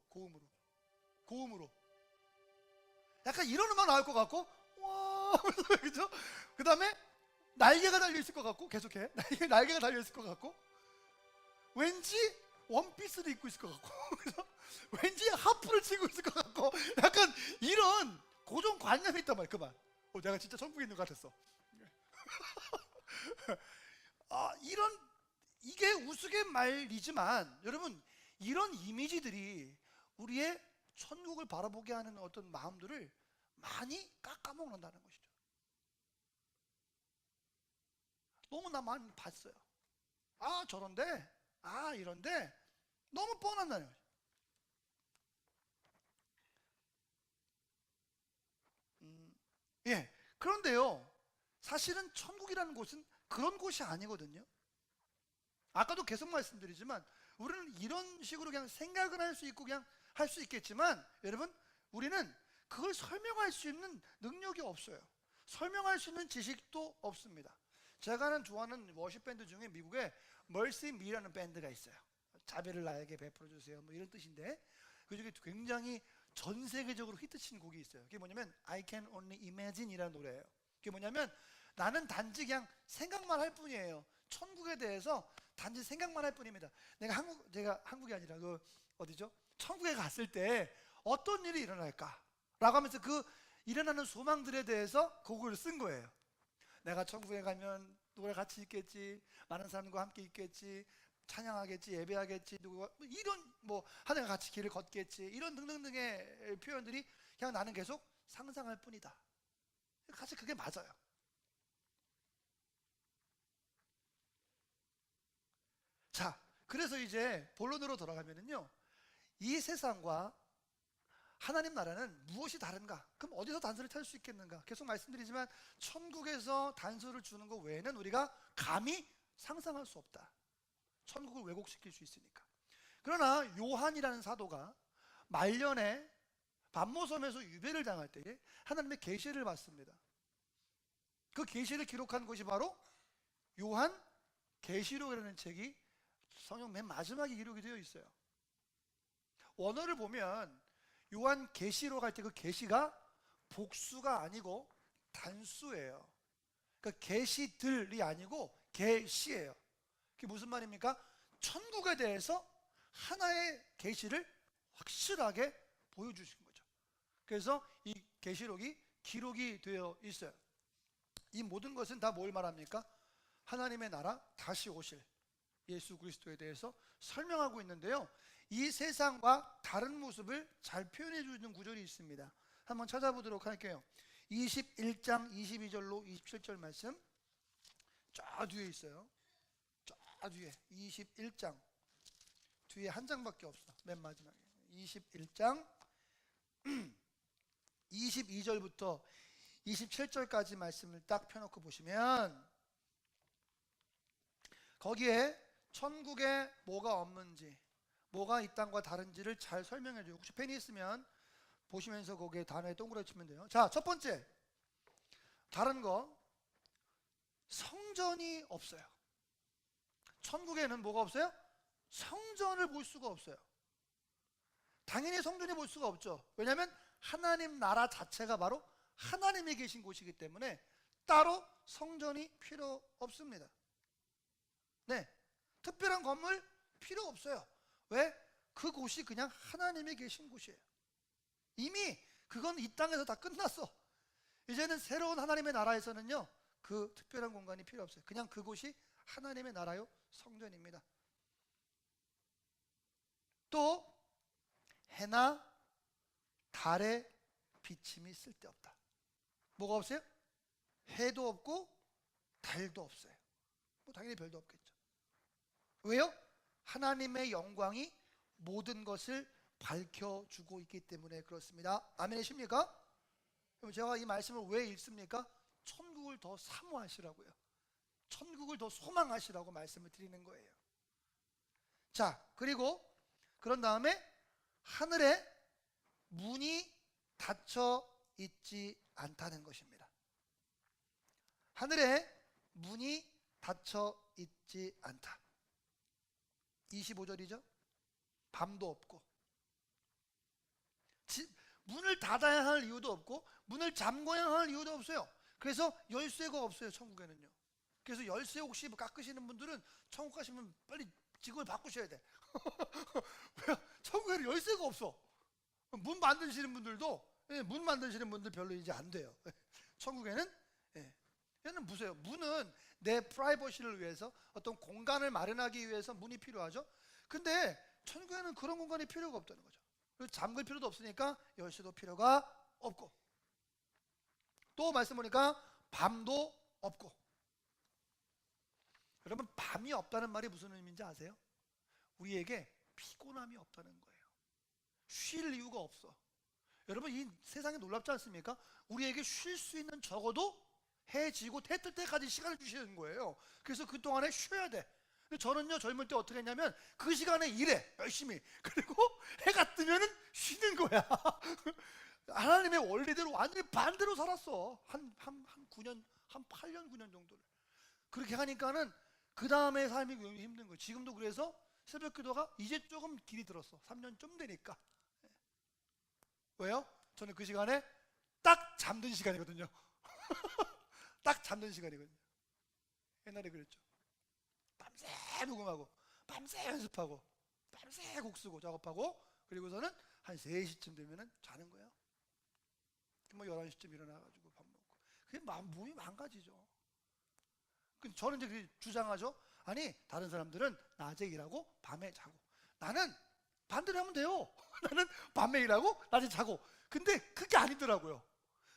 약간 이런 음악 나올 것 같고 와 그죠? 그 다음에 날개가 달려있을 것 같고 계속해 날개가 달려있을 것 같고 왠지 원피스를 입고 있을 것 같고 그죠? 왠지 하프를 치고 있을 것 같고 약간 이런 고정관념이 있단 말이야. 그만 내가 진짜 천국에 있는 것 같았어. 이게 우스갯말이지만 여러분 이런 이미지들이 우리의 천국을 바라보게 하는 어떤 마음들을 많이 깎아먹는다는 것이죠. 너무나 많이 봤어요. 저런데 이런데 너무 뻔한다는 거죠. 예. 그런데요 사실은 천국이라는 곳은 그런 곳이 아니거든요. 아까도 계속 말씀드리지만 우리는 이런 식으로 그냥 생각을 할 수 있고 그냥 할 수 있겠지만 여러분 우리는 그걸 설명할 수 있는 능력이 없어요. 설명할 수 있는 지식도 없습니다. 제가 좋아하는 워십 밴드 중에 미국에 Mercy Me라는 밴드가 있어요. 자비를 나에게 베풀어 주세요 뭐 이런 뜻인데 그 중에 굉장히 전 세계적으로 히트친 곡이 있어요. 그게 뭐냐면 I Can Only Imagine 이라는 노래예요. 그게 뭐냐면 나는 단지 그냥 생각만 할 뿐이에요. 천국에 대해서 단지 생각만 할 뿐입니다. 제가 한국이 아니라 어디죠? 천국에 갔을 때 어떤 일이 일어날까? 라고 하면서 그 일어나는 소망들에 대해서 곡을 쓴 거예요. 내가 천국에 가면 누구랑 같이 있겠지, 많은 사람과 함께 있겠지, 찬양하겠지, 예배하겠지, 이런 하나님과 같이 길을 걷겠지, 이런 등등등의 표현들이 그냥 나는 계속 상상할 뿐이다. 사실 그게 맞아요. 자, 그래서 이제 본론으로 돌아가면은요, 이 세상과 하나님 나라는 무엇이 다른가? 그럼 어디서 단서를 찾을 수 있겠는가? 계속 말씀드리지만 천국에서 단서를 주는 것 외에는 우리가 감히 상상할 수 없다. 천국을 왜곡시킬 수 있으니까. 그러나 요한이라는 사도가 말년에 반모섬에서 유배를 당할 때에 하나님의 계시를 받습니다. 그 계시를 기록한 것이 바로 요한 계시록이라는 책이 성경 맨 마지막에 기록이 되어 있어요. 원어를 보면 요한 계시록 할 때 그 계시가 복수가 아니고 단수예요. 그러니까 계시들이 아니고 계시예요. 그게 무슨 말입니까? 천국에 대해서 하나의 계시를 확실하게 보여주신 거죠. 그래서 이 계시록이 기록이 되어 있어요. 이 모든 것은 다 뭘 말합니까? 하나님의 나라 다시 오실 예수 그리스도에 대해서 설명하고 있는데요, 이 세상과 다른 모습을 잘 표현해 주는 구절이 있습니다. 한번 찾아보도록 할게요. 21장 22절로 27절 말씀 저 뒤에 있어요. 저 뒤에 21장 뒤에 한 장밖에 없어. 맨 마지막에 21장 22절부터 27절까지 말씀을 딱 펴놓고 보시면 거기에 천국에 뭐가 없는지, 뭐가 이 땅과 다른지를 잘 설명해 줘요. 혹시 펜이 있으면 보시면서 거기에 단어에 동그라미 치면 돼요. 자, 첫 번째 다른 거, 성전이 없어요. 천국에는 뭐가 없어요? 성전을 볼 수가 없어요. 당연히 성전이 볼 수가 없죠. 왜냐하면 하나님 나라 자체가 바로 하나님이 계신 곳이기 때문에 따로 성전이 필요 없습니다. 네, 특별한 건물 필요 없어요. 왜? 그곳이 그냥 하나님이 계신 곳이에요. 이미 그건 이 땅에서 다 끝났어. 이제는 새로운 하나님의 나라에서는요, 그 특별한 공간이 필요 없어요. 그냥 그곳이 하나님의 나라요 성전입니다. 또 해나 달의 비침이 쓸데없다. 뭐가 없어요? 해도 없고 달도 없어요. 뭐 당연히 별도 없겠죠. 왜요? 하나님의 영광이 모든 것을 밝혀주고 있기 때문에 그렇습니다. 아멘이십니까? 그럼 제가 이 말씀을 왜 읽습니까? 천국을 더 사모하시라고요. 천국을 더 소망하시라고 말씀을 드리는 거예요. 자, 그리고 그런 다음에 하늘에 문이 닫혀 있지 않다는 것입니다. 하늘에 문이 닫혀 있지 않다. 25절이죠. 밤도 없고 문을 닫아야 할 이유도 없고 문을 잠궈야 할 이유도 없어요. 그래서 열쇠가 없어요, 천국에는요. 그래서 열쇠 혹시 깎으시는 분들은 천국 가시면 빨리 직원을 바꾸셔야 돼. 왜요? 천국에는 열쇠가 없어. 문 만드시는 분들도 문 만드시는 분들 별로 이제 안 돼요. 천국에는 얘는 보세요. 문은 내 프라이버시를 위해서 어떤 공간을 마련하기 위해서 문이 필요하죠. 근데 천국에는 그런 공간이 필요가 없다는 거죠. 그리고 잠글 필요도 없으니까 열쇠도 필요가 없고, 또 말씀 보니까 밤도 없고. 여러분, 밤이 없다는 말이 무슨 의미인지 아세요? 우리에게 피곤함이 없다는 거예요. 쉴 이유가 없어. 여러분, 이 세상이 놀랍지 않습니까? 우리에게 쉴 수 있는 적어도 해 지고 해 뜰 때까지 시간을 주시는 거예요. 그래서 그 동안에 쉬어야 돼. 근데 저는요, 젊을 때 어떻게 했냐면 그 시간에 일해 열심히. 그리고 해가 뜨면은 쉬는 거야. 하나님의 원리대로 완전히 반대로 살았어. 한 9년, 한 8년, 9년 정도를. 그렇게 하니까는 그 다음에 삶이 힘든 거예요. 지금도 그래서 새벽 기도가 이제 조금 길이 들었어. 3년 좀 되니까. 왜요? 저는 그 시간에 딱 잠든 시간이거든요. 딱 잠든 시간이거든요. 옛날에 그랬죠. 밤새 녹음하고 밤새 연습하고 밤새 곡 쓰고 작업하고, 그리고서는 한 3시쯤 되면은 자는 거예요. 뭐 11시쯤 일어나가지고 밥 먹고. 그게 몸이 망가지죠. 저는 이제 주장하죠. 아니, 다른 사람들은 낮에 일하고 밤에 자고, 나는 반대로 하면 돼요. 나는 밤에 일하고 낮에 자고. 근데 그게 아니더라고요.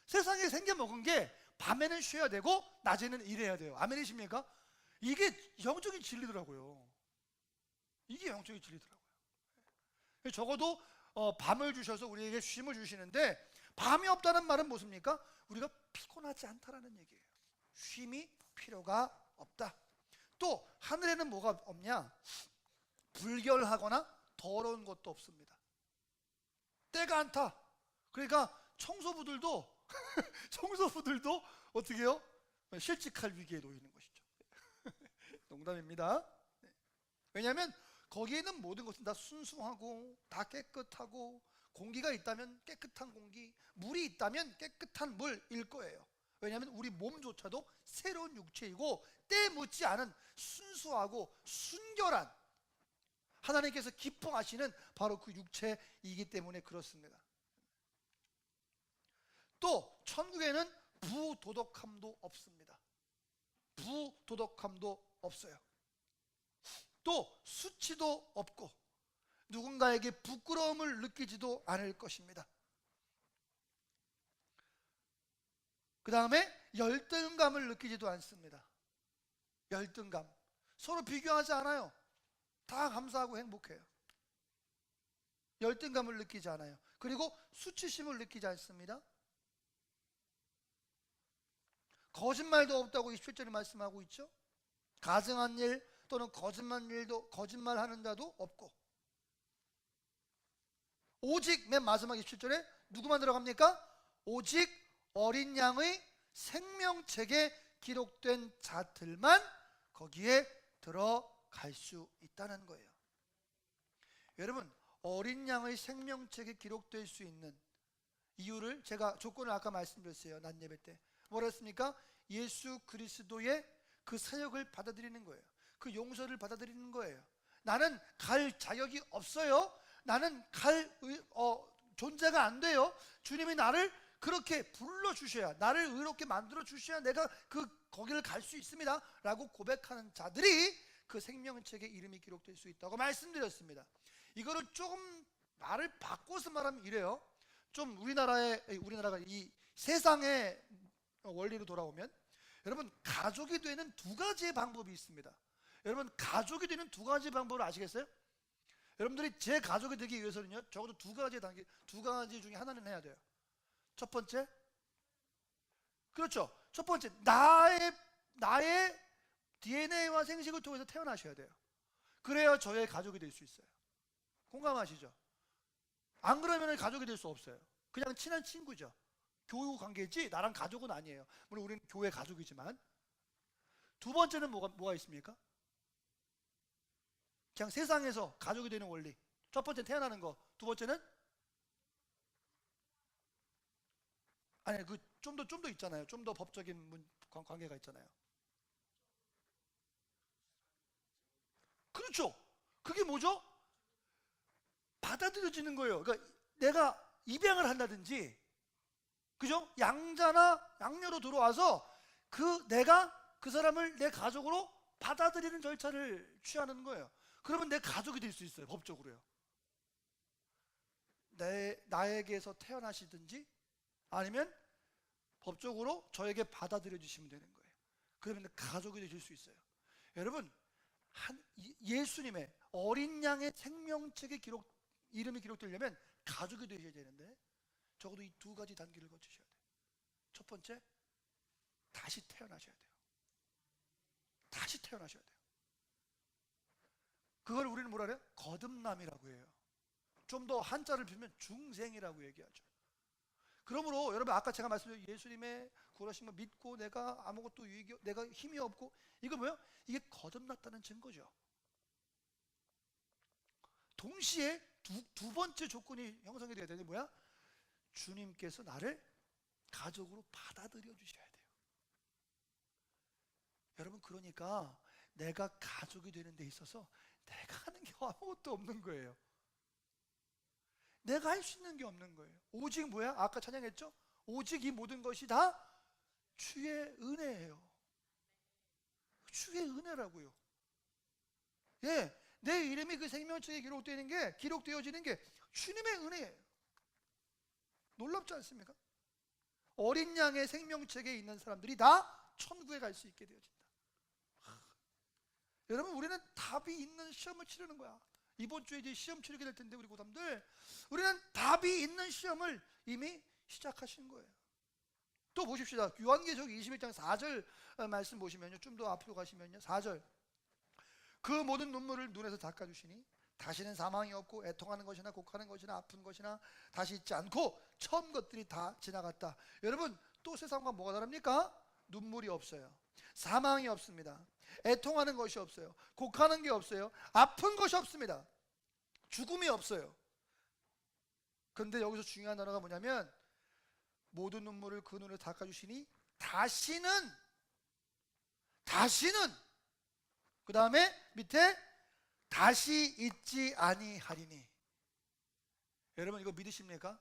세상에 생겨먹은 게 밤에는 쉬어야 되고 낮에는 일해야 돼요. 아멘이십니까? 이게 영적인 진리더라고요. 이게 영적인 진리더라고요. 적어도 밤을 주셔서 우리에게 쉼을 주시는데, 밤이 없다는 말은 무엇입니까? 우리가 피곤하지 않다라는 얘기예요. 쉼이 필요가 없다. 또 하늘에는 뭐가 없냐? 불결하거나 더러운 것도 없습니다. 때가 안 타. 그러니까 청소부들도 청소부들도 어떻게 해요? 실직할 위기에 놓이는 것이죠. 농담입니다. 왜냐하면 거기에는 모든 것은 다 순수하고 다 깨끗하고, 공기가 있다면 깨끗한 공기, 물이 있다면 깨끗한 물일 거예요. 왜냐하면 우리 몸조차도 새로운 육체이고 때 묻지 않은 순수하고 순결한, 하나님께서 기뻐하시는 바로 그 육체이기 때문에 그렇습니다. 또 천국에는 부도덕함도 없습니다. 부도덕함도 없어요. 또 수치도 없고 누군가에게 부끄러움을 느끼지도 않을 것입니다. 그 다음에 열등감을 느끼지도 않습니다. 열등감, 서로 비교하지 않아요. 다 감사하고 행복해요. 열등감을 느끼지 않아요. 그리고 수치심을 느끼지 않습니다. 거짓말도 없다고 27절에 말씀하고 있죠. 가증한 일 또는 거짓말하는 자도 없고, 오직 맨 마지막 27절에 누구만 들어갑니까? 오직 어린 양의 생명책에 기록된 자들만 거기에 들어갈 수 있다는 거예요. 여러분, 어린 양의 생명책에 기록될 수 있는 이유를 제가 조건을 아까 말씀드렸어요. 낮 예배 때 뭐라 했습니까? 예수 그리스도의 그 사역을 받아들이는 거예요. 그 용서를 받아들이는 거예요. 나는 갈 자격이 없어요. 나는 존재가 안 돼요. 주님이 나를 그렇게 불러주셔야, 나를 의롭게 만들어 주셔야 내가 그 거기를 갈 수 있습니다 라고 고백하는 자들이 그 생명책에 이름이 기록될 수 있다고 말씀드렸습니다. 이거를 조금 말을 바꿔서 말하면 이래요. 좀 우리나라가 이 세상의 원리로 돌아오면, 여러분 가족이 되는 두 가지의 방법이 있습니다. 여러분 가족이 되는 두 가지 방법을 아시겠어요? 여러분들이 제 가족이 되기 위해서는요, 적어도 두 가지 중에 하나는 해야 돼요. 첫 번째, 그렇죠, 첫 번째, 나의 DNA와 생식을 통해서 태어나셔야 돼요. 그래야 저의 가족이 될 수 있어요. 공감하시죠? 안 그러면 가족이 될 수 없어요. 그냥 친한 친구죠. 교우 관계지 나랑 가족은 아니에요. 물론 우리는 교회 가족이지만. 두 번째는 뭐가 있습니까? 그냥 세상에서 가족이 되는 원리. 첫 번째 태어나는 거. 두 번째는 아니 그 좀 더 있잖아요. 좀 더 법적인 관계가 있잖아요. 그렇죠. 그게 뭐죠? 받아들여지는 거예요. 그러니까 내가 입양을 한다든지, 그죠? 양자나 양녀로 들어와서 내가 그 사람을 내 가족으로 받아들이는 절차를 취하는 거예요. 그러면 내 가족이 될 수 있어요. 법적으로요. 나에게서 태어나시든지 아니면 법적으로 저에게 받아들여 주시면 되는 거예요. 그러면 가족이 되실 수 있어요. 여러분 예수님의 어린 양의 생명책에 이름이 기록되려면 가족이 되셔야 되는데, 적어도 이 두 가지 단계를 거치셔야 돼요. 첫 번째, 다시 태어나셔야 돼요. 다시 태어나셔야 돼요. 그걸 우리는 뭐라 그래요? 거듭남이라고 해요. 좀 더 한자를 빌면 중생이라고 얘기하죠. 그러므로 여러분 아까 제가 말씀드린 예수님의 구원하신 걸 믿고 내가 아무것도 내가 힘이 없고, 이거 뭐예요? 이게 거듭났다는 증거죠. 동시에 두 번째 조건이 형성이 돼야 되는데 뭐야? 주님께서 나를 가족으로 받아들여 주셔야 돼요. 여러분 그러니까 내가 가족이 되는 데 있어서 내가 하는 게 아무것도 없는 거예요. 내가 할 수 있는 게 없는 거예요. 오직 뭐야? 아까 찬양했죠? 오직 이 모든 것이 다 주의 은혜예요. 주의 은혜라고요. 예, 내 이름이 그 생명책에 기록되어지는 게 주님의 은혜예요. 놀랍지 않습니까? 어린 양의 생명책에 있는 사람들이 다 천국에 갈 수 있게 되어진다. 여러분 우리는 답이 있는 시험을 치르는 거야. 이번 주에 이제 시험 치르게 될 텐데 우리 고3들, 우리는 답이 있는 시험을 이미 시작하신 거예요. 또 보십시다. 요한계시록 21장 4절 말씀 보시면요, 좀 더 앞으로 가시면요, 4절, 그 모든 눈물을 눈에서 닦아주시니 다시는 사망이 없고 애통하는 것이나 곡하는 것이나 아픈 것이나 다시 있지 않고 처음 것들이 다 지나갔다. 여러분 또 세상과 뭐가 다릅니까? 눈물이 없어요. 사망이 없습니다. 애통하는 것이 없어요. 곡하는 게 없어요. 아픈 것이 없습니다. 죽음이 없어요. 그런데 여기서 중요한 단어가 뭐냐면, 모든 눈물을 그 눈에 닦아주시니 다시는 그 다음에 밑에 다시 잊지 아니하리니. 여러분 이거 믿으십니까?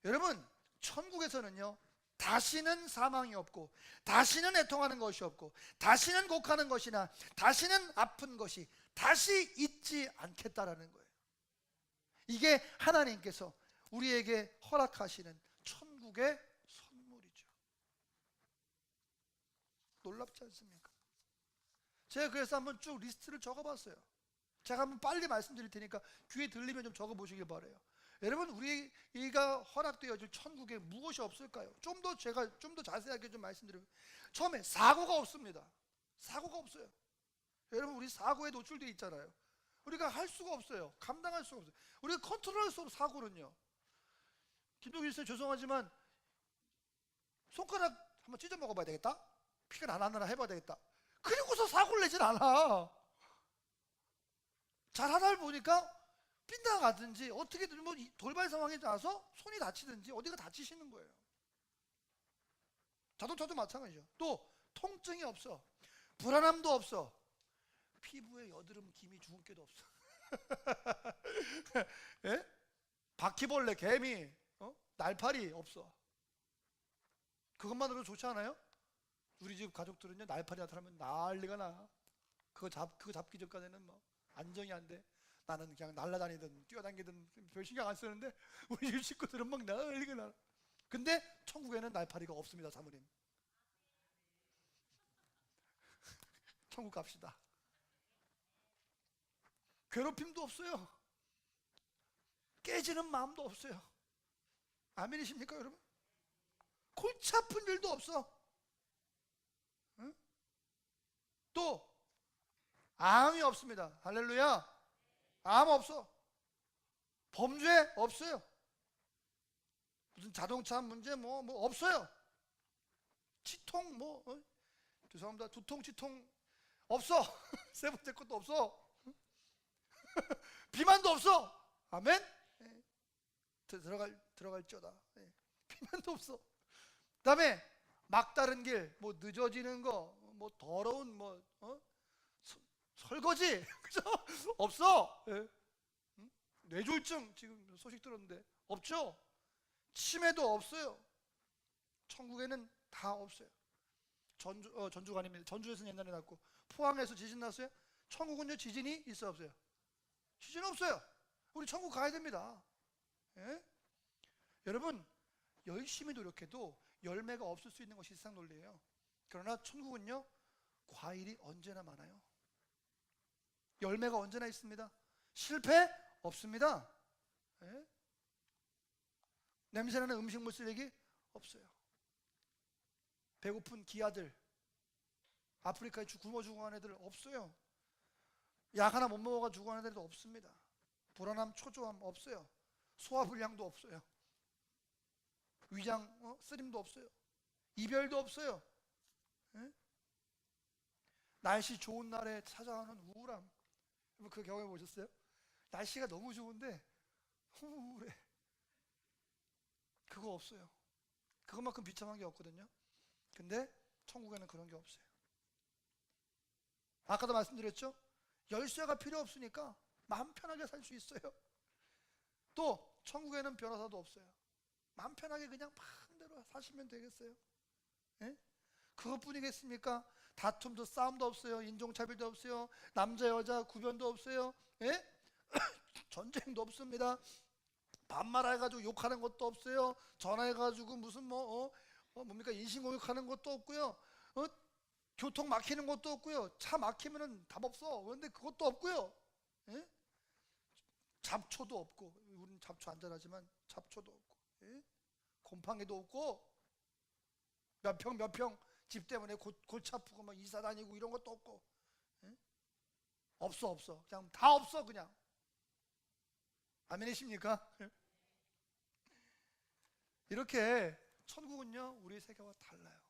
여러분 천국에서는요, 다시는 사망이 없고 다시는 애통하는 것이 없고 다시는 곡하는 것이나 다시는 아픈 것이 다시 있지 않겠다라는 거예요. 이게 하나님께서 우리에게 허락하시는 천국의 선물이죠. 놀랍지 않습니까? 제가 그래서 한번 쭉 리스트를 적어봤어요. 제가 한번 빨리 말씀드릴 테니까 귀에 들리면 좀 적어보시길 바라요. 여러분 우리가 허락되어질 천국에 무엇이 없을까요? 제가 좀 더 자세하게 좀 말씀드리면, 처음에 사고가 없습니다. 사고가 없어요. 여러분 우리 사고에 노출되어 있잖아요. 우리가 할 수가 없어요. 감당할 수가 없어요. 우리가 컨트롤할 수 없어요. 사고는요. 김동길 씨 죄송하지만 손가락 한번 찢어 먹어봐야 되겠다. 피가 나나 해봐야 되겠다. 그리고서 사고를 내질 않아. 잘 하다 보니까 빗나가든지 어떻게든 뭐 돌발 상황에 나서 손이 다치든지 어디가 다치시는 거예요. 자동차도 마찬가지죠. 또 통증이 없어. 불안함도 없어. 피부에 여드름, 기미, 주근깨도 없어. 예? 바퀴벌레, 개미, 날파리 없어. 그것만으로도 좋지 않아요? 우리 집 가족들은요, 날파리 나타나면 난리가 나. 그거 잡기 전까지는 뭐 안정이 안 돼. 나는 그냥 날아다니든 뛰어다니든 별 신경 안 쓰는데 우리 집 식구들은 막 난리가 나. 근데 천국에는 날파리가 없습니다, 사모님. 천국 갑시다. 괴롭힘도 없어요. 깨지는 마음도 없어요. 아멘이십니까, 여러분? 골치 아픈 일도 없어. 응? 또 암이 없습니다. 할렐루야. 암 없어. 범죄 없어요. 무슨 자동차 문제 뭐 없어요. 치통 죄송합니다. 두통 치통 없어. 세 번째 것도 없어. 비만도 없어. 아멘. 들어갈지어다. 비만도 없어. 그다음에 막다른 길, 뭐 늦어지는 거, 뭐 더러운 설거지, 그죠? 없어. 뇌졸중 지금 소식 들었는데 없죠. 치매도 없어요. 천국에는 다 없어요. 전주가 아닙니다. 전주에서는 옛날에 났고, 포항에서 지진 났어요. 천국은요, 지진이 있어 없어요? 지진 없어요. 우리 천국 가야 됩니다. 예? 여러분, 열심히 노력해도 열매가 없을 수 있는 것이 세상 논리예요. 그러나 천국은요, 과일이 언제나 많아요. 열매가 언제나 있습니다. 실패 없습니다. 예? 냄새나는 음식물 쓰레기 없어요. 배고픈 기아들, 아프리카에 굶어 죽어가는 애들 없어요. 약 하나 못 먹어가 죽어가는 애들도 없습니다. 불안함, 초조함 없어요. 소화불량도 없어요. 위장 쓰림도 없어요. 이별도 없어요. 예? 날씨 좋은 날에 찾아오는 우울함, 그 경험해 보셨어요? 날씨가 너무 좋은데 우울해. 그거 없어요. 그것만큼 비참한 게 없거든요. 근데 천국에는 그런 게 없어요. 아까도 말씀드렸죠? 열쇠가 필요 없으니까 마음 편하게 살 수 있어요. 또 천국에는 변호사도 없어요. 마음 편하게 그냥 마음대로 사시면 되겠어요. 예? 그것뿐이겠습니까? 다툼도 싸움도 없어요. 인종차별도 없어요. 남자 여자 구별도 없어요. 예? 전쟁도 없습니다. 반말해가지고 욕하는 것도 없어요. 전화해가지고 무슨 뭡니까 인신공격하는 것도 없고요. 교통 막히는 것도 없고요. 차 막히면은 답 없어. 그런데 그것도 없고요. 예? 잡초도 없고, 우리는 잡초 안 잘하지만 잡초도 없고, 예? 곰팡이도 없고, 몇 평 집 때문에 골치 아프고 막 이사 다니고 이런 것도 없고, 예? 없어. 그냥 다 없어 그냥. 아멘이십니까? 이렇게 천국은요, 우리 세계와 달라요.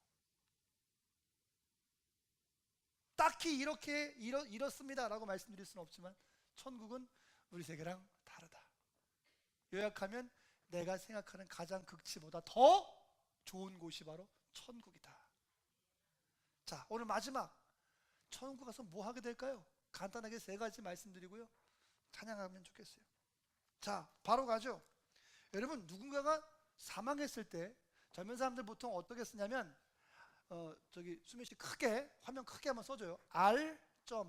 딱히 이렇습니다 라고 말씀드릴 수는 없지만 천국은 우리 세계랑 다르다. 요약하면 내가 생각하는 가장 극치보다 더 좋은 곳이 바로 천국이다. 자, 오늘 마지막, 천국 가서 뭐 하게 될까요? 간단하게 세 가지 말씀드리고요, 찬양하면 좋겠어요. 자, 바로 가죠. 여러분, 누군가가 사망했을 때 젊은 사람들 보통 어떻게 쓰냐면 수민 씨 화면 크게 한번 써줘요. R.I.P.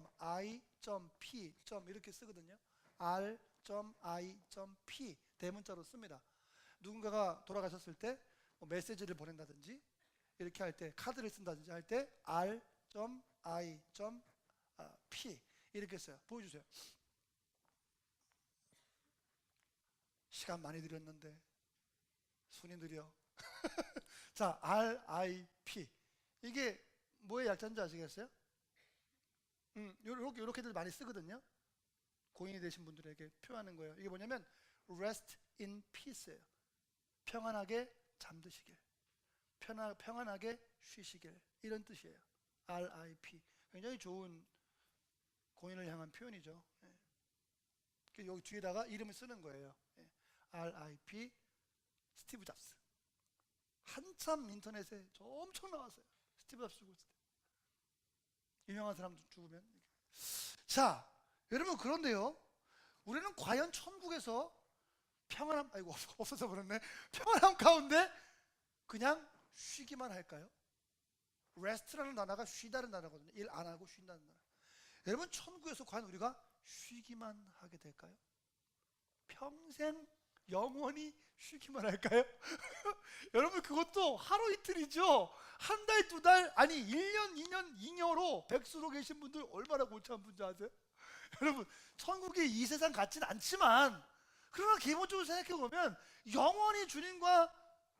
이렇게 쓰거든요. R.I.P. 대문자로 씁니다. 누군가가 돌아가셨을 때 메시지를 보낸다든지 이렇게 할 때, 카드를 쓴다든지 할 때 R.I.P. 이렇게 써요. 보여주세요. 시간 많이 들였는데 손이 느려. 자, RIP. 이게 뭐의 약자인지 아시겠어요? 요렇게들 많이 쓰거든요. 고인이 되신 분들에게 표현하는 거예요. 이게 뭐냐면 rest in peace예요. 평안하게 잠드시길, 평안하게 쉬시길, 이런 뜻이에요. RIP. 굉장히 좋은 고인을 향한 표현이죠. 여기 뒤에다가 이름을 쓰는 거예요. RIP 스티브 잡스. 한참 인터넷에 엄청 나왔어요. 스티브 잡스 죽을 때. 유명한 사람 죽으면. 자, 여러분, 그런데요, 우리는 과연 천국에서 평안함, 없어서 그렇네, 평안함 가운데 그냥 쉬기만 할까요? 레스트라는 단어가 쉬다는 단어거든요. 일 안 하고 쉰다는 단어. 여러분, 천국에서 과연 우리가 쉬기만 하게 될까요? 평생 영원히 쉬기만 할까요? 여러분, 그것도 하루 이틀이죠. 한 달, 두 달, 아니 1년, 2년, 잉여로 백수로 계신 분들 얼마나 고참 분지 아세요? 여러분, 천국이 이 세상 같진 않지만, 그러나 기본적으로 생각해 보면 영원히 주님과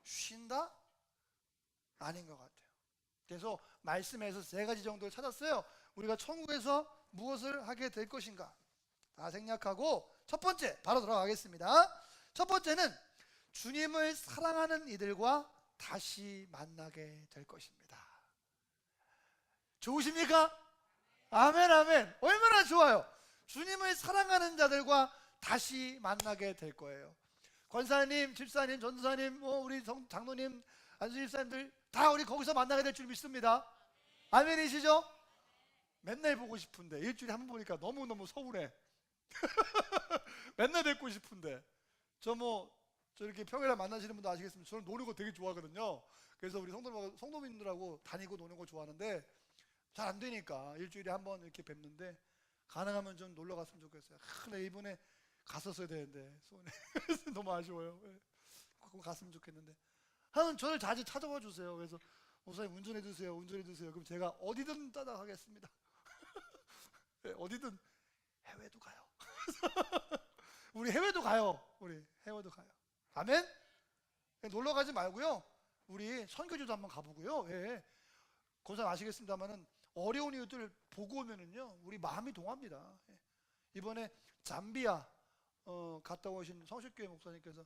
쉰다? 아닌 것 같아요. 그래서 말씀에서 세 가지 정도를 찾았어요. 우리가 천국에서 무엇을 하게 될 것인가 다 생략하고 첫 번째 바로 들어가겠습니다. 첫 번째는 주님을 사랑하는 이들과 다시 만나게 될 것입니다. 좋으십니까? 아멘, 아멘. 얼마나 좋아요. 주님을 사랑하는 자들과 다시 만나게 될 거예요. 권사님, 집사님, 전도사님, 우리 장로님, 안수님 집사님들 다 우리 거기서 만나게 될 줄 믿습니다. 아멘이시죠? 맨날 보고 싶은데 일주일에 한 번 보니까 너무너무 서운해. 맨날 뵙고 싶은데 저 이렇게 평일에 만나시는 분도 아시겠습니다. 저는 노는 거 되게 좋아하거든요. 그래서 우리 성도민들하고 다니고 노는 거 좋아하는데 잘 안 되니까 일주일에 한 번 이렇게 뵙는데 가능하면 좀 놀러 갔으면 좋겠어요. 나 이번에 갔었어야 되는데 소원해. 너무 아쉬워요. 꼭 갔으면 좋겠는데 하여튼 저를 자주 찾아와 주세요. 그래서 목사님 운전해 주세요. 그럼 제가 어디든 따라가겠습니다. 네, 어디든 해외도 가요. 우리 해외도 가요. 아멘? 놀러 가지 말고요. 우리 선교지도 한번 가보고요. 예. 고생 아시겠습니다만은 어려운 이웃들 보고 오면은요 우리 마음이 동합니다. 예. 이번에 잠비아 갔다 오신 성실교회 목사님께서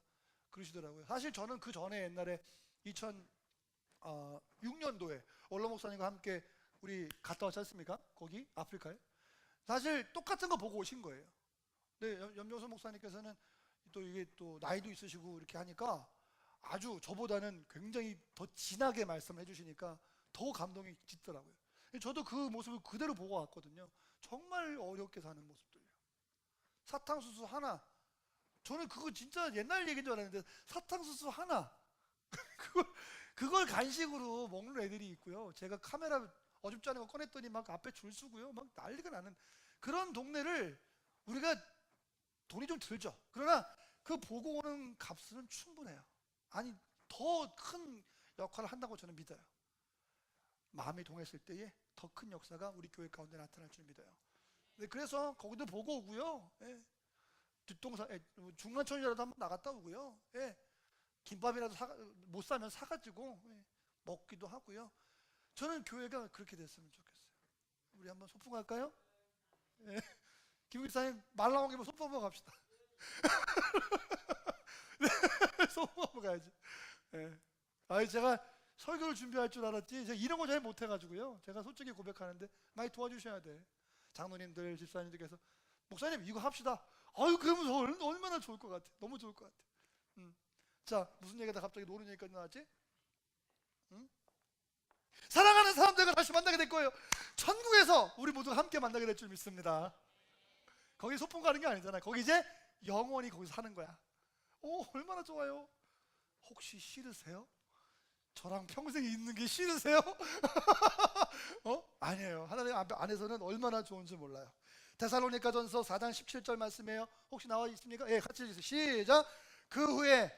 그러시더라고요. 사실 저는 그 전에 옛날에 2006년도에 원로 목사님과 함께 우리 갔다 왔지 않습니까? 거기 아프리카에. 사실 똑같은 거 보고 오신 거예요. 근데 염정수 목사님께서는 또 이게 또 나이도 있으시고 이렇게 하니까 아주 저보다는 굉장히 더 진하게 말씀을 해주시니까 더 감동이 짙더라고요. 저도 그 모습을 그대로 보고 왔거든요. 정말 어렵게 사는 모습들요. 사탕수수 하나, 저는 그거 진짜 옛날 얘기인 줄 알았는데 사탕수수 하나 그걸 간식으로 먹는 애들이 있고요. 제가 카메라 어줍지 않은 거 꺼냈더니 막 앞에 줄 서고요. 막 난리가 나는 그런 동네를 우리가 돈이 좀 들죠. 그러나 그 보고 오는 값은 충분해요. 아니 더 큰 역할을 한다고 저는 믿어요. 마음이 동했을 때에 더 큰 역사가 우리 교회 가운데 나타날 줄 믿어요. 네, 그래서 거기도 보고 오고요. 예. 뒷동산 중간천이라도 한번 나갔다 오고요. 예. 김밥이라도 못 사면 사가지고 먹기도 하고요. 저는 교회가 그렇게 됐으면 좋겠어요. 우리 한번 소풍 갈까요? 예. 김국사님 말 나온 김에 소풍 한번 갑시다. 네, 소풍 한번 가야지. 예. 제가 설교를 준비할 줄 알았지 제가 이런 거 잘 못해가지고요. 제가 솔직히 고백하는데 많이 도와주셔야 돼. 장로님들, 집사님들께서 목사님 이거 합시다. 그러면 얼마나 좋을 것 같아. 너무 좋을 것 같아. 자, 무슨 얘기가 갑자기 노는 얘기까지 나왔지? 사랑하는 사람들과 다시 만나게 될 거예요. 천국에서 우리 모두가 함께 만나게 될 줄 믿습니다. 거기 소풍 가는 게 아니잖아요. 거기 이제 영원히 거기서 사는 거야. 얼마나 좋아요. 혹시 싫으세요? 저랑 평생 있는 게 싫으세요? 아니에요. 하나님 안에서는 얼마나 좋은지 몰라요. 데살로니가전서 4장 17절 말씀이에요. 혹시 나와 있습니까? 예, 같이 읽으세요. 시작. 그 후에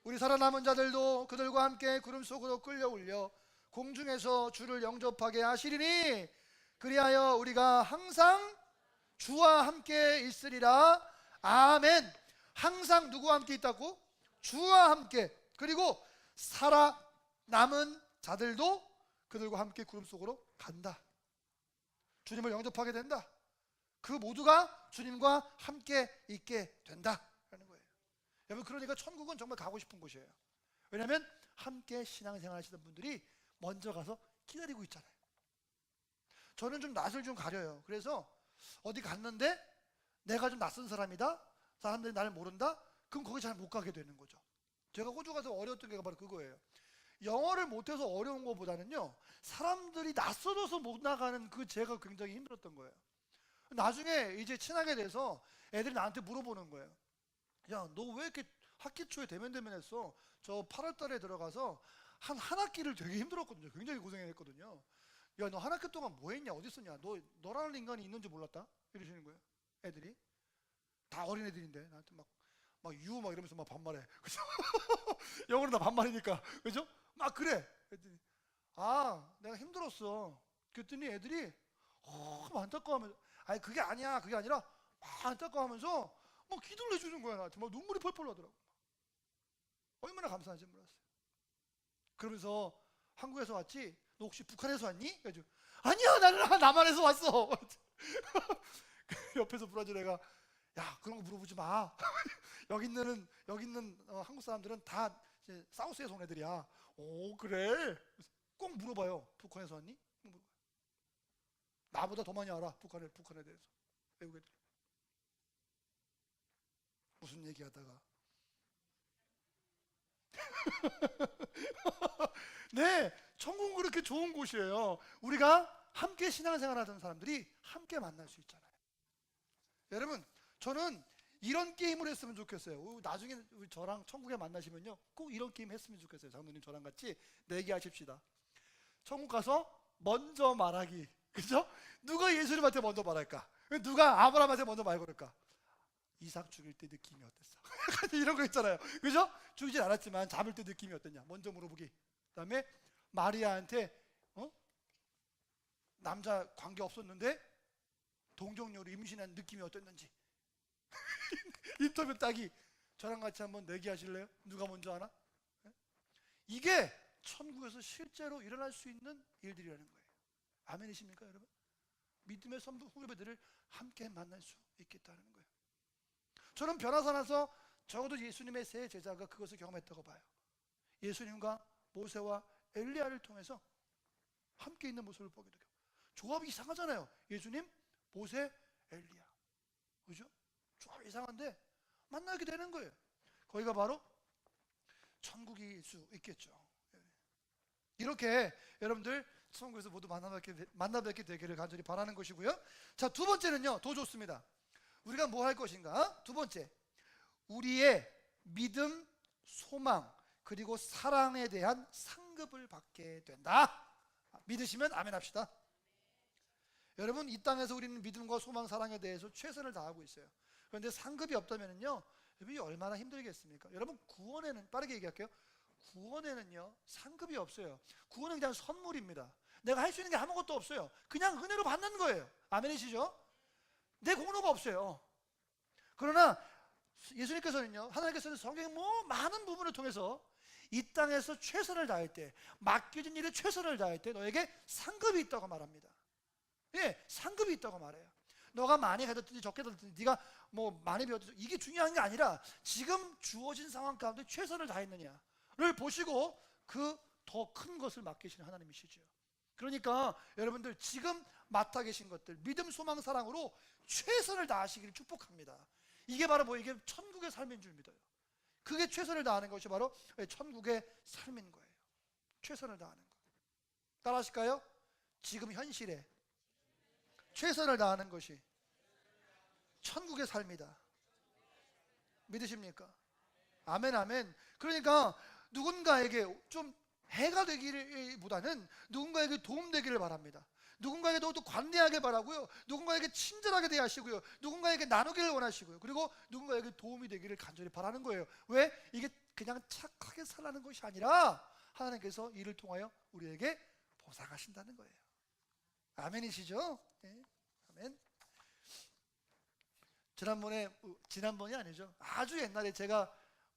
우리 살아남은 자들도 그들과 함께 구름 속으로 끌려 올려 공중에서 주를 영접하게 하시리니 그리하여 우리가 항상 주와 함께 있으리라. 아멘. 항상 누구와 함께 있다고? 주와 함께. 그리고 살아남은 자들도 그들과 함께 구름 속으로 간다. 주님을 영접하게 된다. 그 모두가 주님과 함께 있게 된다라는 거예요. 여러분, 그러니까 천국은 정말 가고 싶은 곳이에요. 왜냐하면 함께 신앙생활 하시던 분들이 먼저 가서 기다리고 있잖아요. 저는 좀 낯을 좀 가려요. 그래서 어디 갔는데 내가 좀 낯선 사람이다, 사람들이 나를 모른다, 그럼 거기 잘 못 가게 되는 거죠. 제가 호주 가서 어려웠던 게 바로 그거예요. 영어를 못해서 어려운 것보다는요, 사람들이 낯설어서 못 나가는 그 제가 굉장히 힘들었던 거예요. 나중에 이제 친하게 돼서 애들이 나한테 물어보는 거예요. 야, 너 왜 이렇게 학기 초에 대면대면했어? 저 8월 달에 들어가서 한 학기를 되게 힘들었거든요. 굉장히 고생했거든요. 야, 너 한 학기 동안 뭐 했냐? 어디 있었냐? 너라는 인간이 있는지 몰랐다? 이러시는 거예요. 애들이. 다 어린애들인데 나한테 막 이러면서 막 반말해. 그죠? 영어로 다 반말이니까. 그죠? 막 그래. 그랬더니 내가 힘들었어. 그랬더니 애들이 안타까워하면서, 아니 그게 아니야. 그게 아니라 막 안타까워하면서 막 기도를 해주는 거야. 나한테 막 눈물이 펄펄 나더라고. 얼마나 감사한지 몰랐어요. 그러면서 한국에서 왔지? 너 혹시 북한에서 왔니? 그래가지고 아니야, 나는 남한에서 왔어. 옆에서 브라질 애가, 야, 그런 거 물어보지 마. 여기 있는 한국 사람들은 다 이제 사우스에서 온 애들이야. 오, 그래? 꼭 물어봐요. 북한에서 왔니? 물어봐요. 나보다 더 많이 알아. 북한에 대해서. 외국 애들. 무슨 얘기하다가 네, 천국은 그렇게 좋은 곳이에요. 우리가 함께 신앙생활 하던 사람들이 함께 만날 수 있잖아요. 여러분, 저는 이런 게임을 했으면 좋겠어요. 나중에 저랑 천국에 만나시면요, 꼭 이런 게임 했으면 좋겠어요. 장로님 저랑 같이 내기하십시다. 천국 가서 먼저 말하기. 그죠? 누가 예수님한테 먼저 말할까? 누가 아브라함한테 먼저 말 걸을까? 이삭 죽일 때 느낌이 어땠어? 이런 거 있잖아요. 그죠? 죽이진 않았지만 잡을 때 느낌이 어땠냐? 먼저 물어보기. 그다음에 마리아한테 남자 관계 없었는데 동정녀로 임신한 느낌이 어땠는지 인터뷰 따기. 저랑 같이 한번 내기하실래요? 누가 먼저 하나? 이게 천국에서 실제로 일어날 수 있는 일들이라는 거예요. 아멘이십니까 여러분? 믿음의 후배들을 함께 만날 수 있겠다는 거예요. 저는 변화산에서 적어도 예수님의 세 제자가 그것을 경험했다고 봐요. 예수님과 모세와 엘리야를 통해서 함께 있는 모습을 보게 되고, 조합이 이상하잖아요. 예수님, 모세, 엘리야. 그죠? 조합이 이상한데 만나게 되는 거예요. 거기가 바로 천국일 수 있겠죠. 이렇게 여러분들 천국에서 모두 만나뵙게 되기를 간절히 바라는 것이고요. 자, 두 번째는요, 더 좋습니다. 우리가 뭐 할 것인가? 두 번째, 우리의 믿음, 소망, 그리고 사랑에 대한 상급을 받게 된다. 믿으시면 아멘 합시다. 여러분, 이 땅에서 우리는 믿음과 소망, 사랑에 대해서 최선을 다하고 있어요. 그런데 상급이 없다면요, 여러분이 얼마나 힘들겠습니까? 여러분, 구원에는, 빠르게 얘기할게요. 구원에는요, 상급이 없어요. 구원은 그냥 선물입니다. 내가 할 수 있는 게 아무것도 없어요. 그냥 은혜로 받는 거예요. 아멘이시죠? 내 공로가 없어요. 그러나 예수님께서는요, 하나님께서는 성경의 많은 부분을 통해서 이 땅에서 최선을 다할 때, 맡겨진 일에 최선을 다할 때 너에게 상급이 있다고 말합니다. 예, 상급이 있다고 말해요. 너가 많이 가졌든지 적게 가졌든지 네가 많이 배웠든지 이게 중요한 게 아니라 지금 주어진 상황 가운데 최선을 다했느냐를 보시고 그 더 큰 것을 맡기시는 하나님이시죠. 그러니까 여러분들 지금 맡아 계신 것들, 믿음, 소망, 사랑으로 최선을 다하시기를 축복합니다. 이게 바로 이게 천국의 삶인 줄 믿어요. 그게 최선을 다하는 것이 바로 천국의 삶인 거예요. 최선을 다하는 것. 따라 하실까요? 지금 현실에 최선을 다하는 것이 천국의 삶이다. 믿으십니까? 아멘, 아멘. 그러니까 누군가에게 좀 해가 되기보다는 누군가에게 도움되기를 바랍니다. 누군가에게 또 관대하게 바라고요, 누군가에게 친절하게 대하시고요, 누군가에게 나누기를 원하시고요, 그리고 누군가에게 도움이 되기를 간절히 바라는 거예요. 왜? 이게 그냥 착하게 살라는 것이 아니라 하나님께서 이를 통하여 우리에게 보상하신다는 거예요. 아멘이시죠? 네. 아멘. 지난번이 아니죠, 아주 옛날에 제가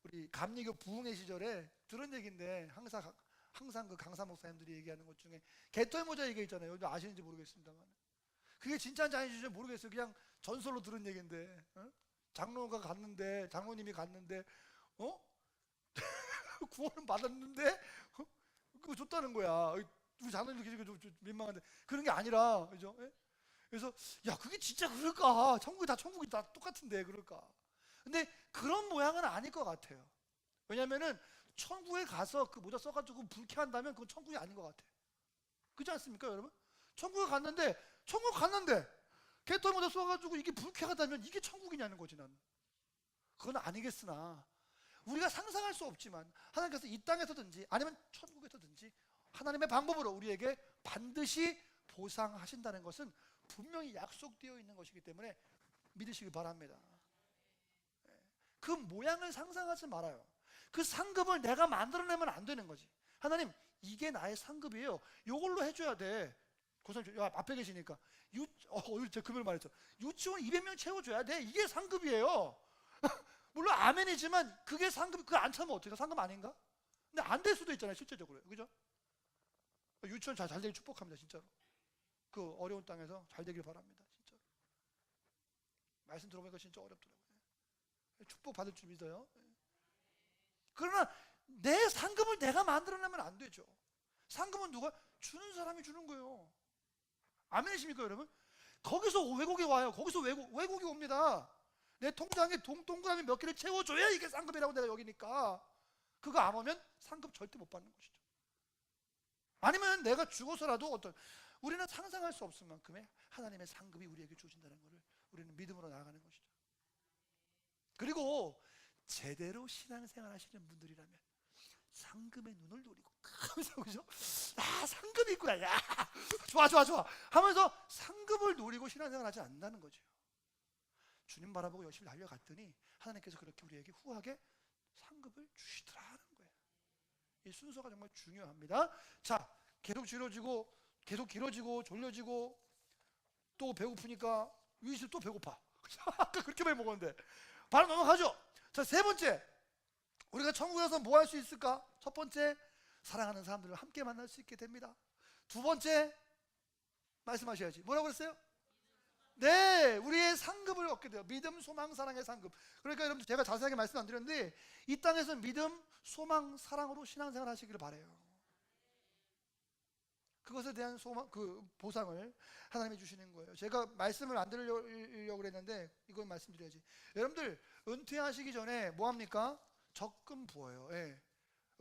우리 감리교 부흥회 시절에 들은 얘기인데, 항상 그 강사 목사님들이 얘기하는 것 중에 개털 모자 얘기 있잖아요. 여러분 아시는지 모르겠습니다만, 그게 진짜인지 아닌지 모르겠어요. 그냥 전설로 들은 얘기인데, 장로님이 갔는데 구원은 받았는데 그거 줬다는 거야. 우리 장로님 계시고 좀 민망한데, 그런 게 아니라, 그죠? 예? 그래서 야, 그게 진짜 그럴까? 천국이 다 똑같은데 그럴까? 근데 그런 모양은 아닐 것 같아요. 왜냐면은 천국에 가서 그 모자 써가지고 불쾌한다면 그건 천국이 아닌 것 같아요. 그렇지 않습니까 여러분? 천국 갔는데 개털 모자 써가지고 이게 불쾌하다면 이게 천국이냐는 거지. 나는 그건 아니겠으나 우리가 상상할 수 없지만 하나님께서 이 땅에서든지 아니면 천국에서든지 하나님의 방법으로 우리에게 반드시 보상하신다는 것은 분명히 약속되어 있는 것이기 때문에 믿으시기 바랍니다. 그 모양을 상상하지 말아요. 그 상급을 내가 만들어내면 안 되는 거지. 하나님, 이게 나의 상급이에요. 이걸로 해줘야 돼. 고사님 앞에 계시니까 제 금요일 말했죠. 유치원 200명 채워줘야 돼. 이게 상급이에요. 물론 아멘이지만 그게 상급, 그거 안 차면 어떡해? 상급 아닌가? 근데 안 될 수도 있잖아요, 실제적으로. 그죠? 유치원 잘 되길 축복합니다, 진짜로. 그 어려운 땅에서 잘 되길 바랍니다, 진짜로. 말씀 들어보니까 진짜 어렵더라고요. 축복 받을 줄 믿어요. 그러나 내 상급을 내가 만들어내면 안 되죠. 상급은 누가? 주는 사람이 주는 거예요. 아멘이십니까, 여러분? 거기서 왜곡이 와요. 거기서 왜곡이 옵니다. 내 통장에 동그라미 몇 개를 채워줘야 이게 상급이라고 내가 여기니까. 그거 안 오면 상급 절대 못 받는 것이죠. 아니면 내가 죽어서라도 우리는 상상할 수 없을 만큼의 하나님의 상급이 우리에게 주어진다는 것을 우리는 믿음으로 나아가는 것이죠. 그리고 제대로 신앙생활 하시는 분들이라면 상급의 눈을 노리고 그죠? 아, 상급이 있구나. 야, 좋아 하면서 상급을 노리고 신앙생활 하지 않는다는 거죠. 주님 바라보고 열심히 달려갔더니 하나님께서 그렇게 우리에게 후하게 상급을 주시더라는 거예요. 이 순서가 정말 중요합니다. 자, 계속 길어지고 졸려지고 또 배고프니까 위에서 또 배고파. 아까 그렇게 많이 먹었는데 바로 넘어가죠. 자, 세 번째, 우리가 천국에서 뭐 할 수 있을까? 첫 번째, 사랑하는 사람들을 함께 만날 수 있게 됩니다. 두 번째, 말씀하셔야지. 뭐라고 그랬어요? 네, 우리의 상급을 얻게 돼요. 믿음, 소망, 사랑의 상급. 그러니까 여러분, 제가 자세하게 말씀 안 드렸는데 이 땅에서 믿음, 소망, 사랑으로 신앙생활 하시기를 바라요. 그것에 대한 보상을 하나님이 주시는 거예요. 제가 말씀을 안 드리려고 그랬는데 이건 말씀드려야지. 여러분들 은퇴하시기 전에 뭐 합니까? 적금 부어요. 예.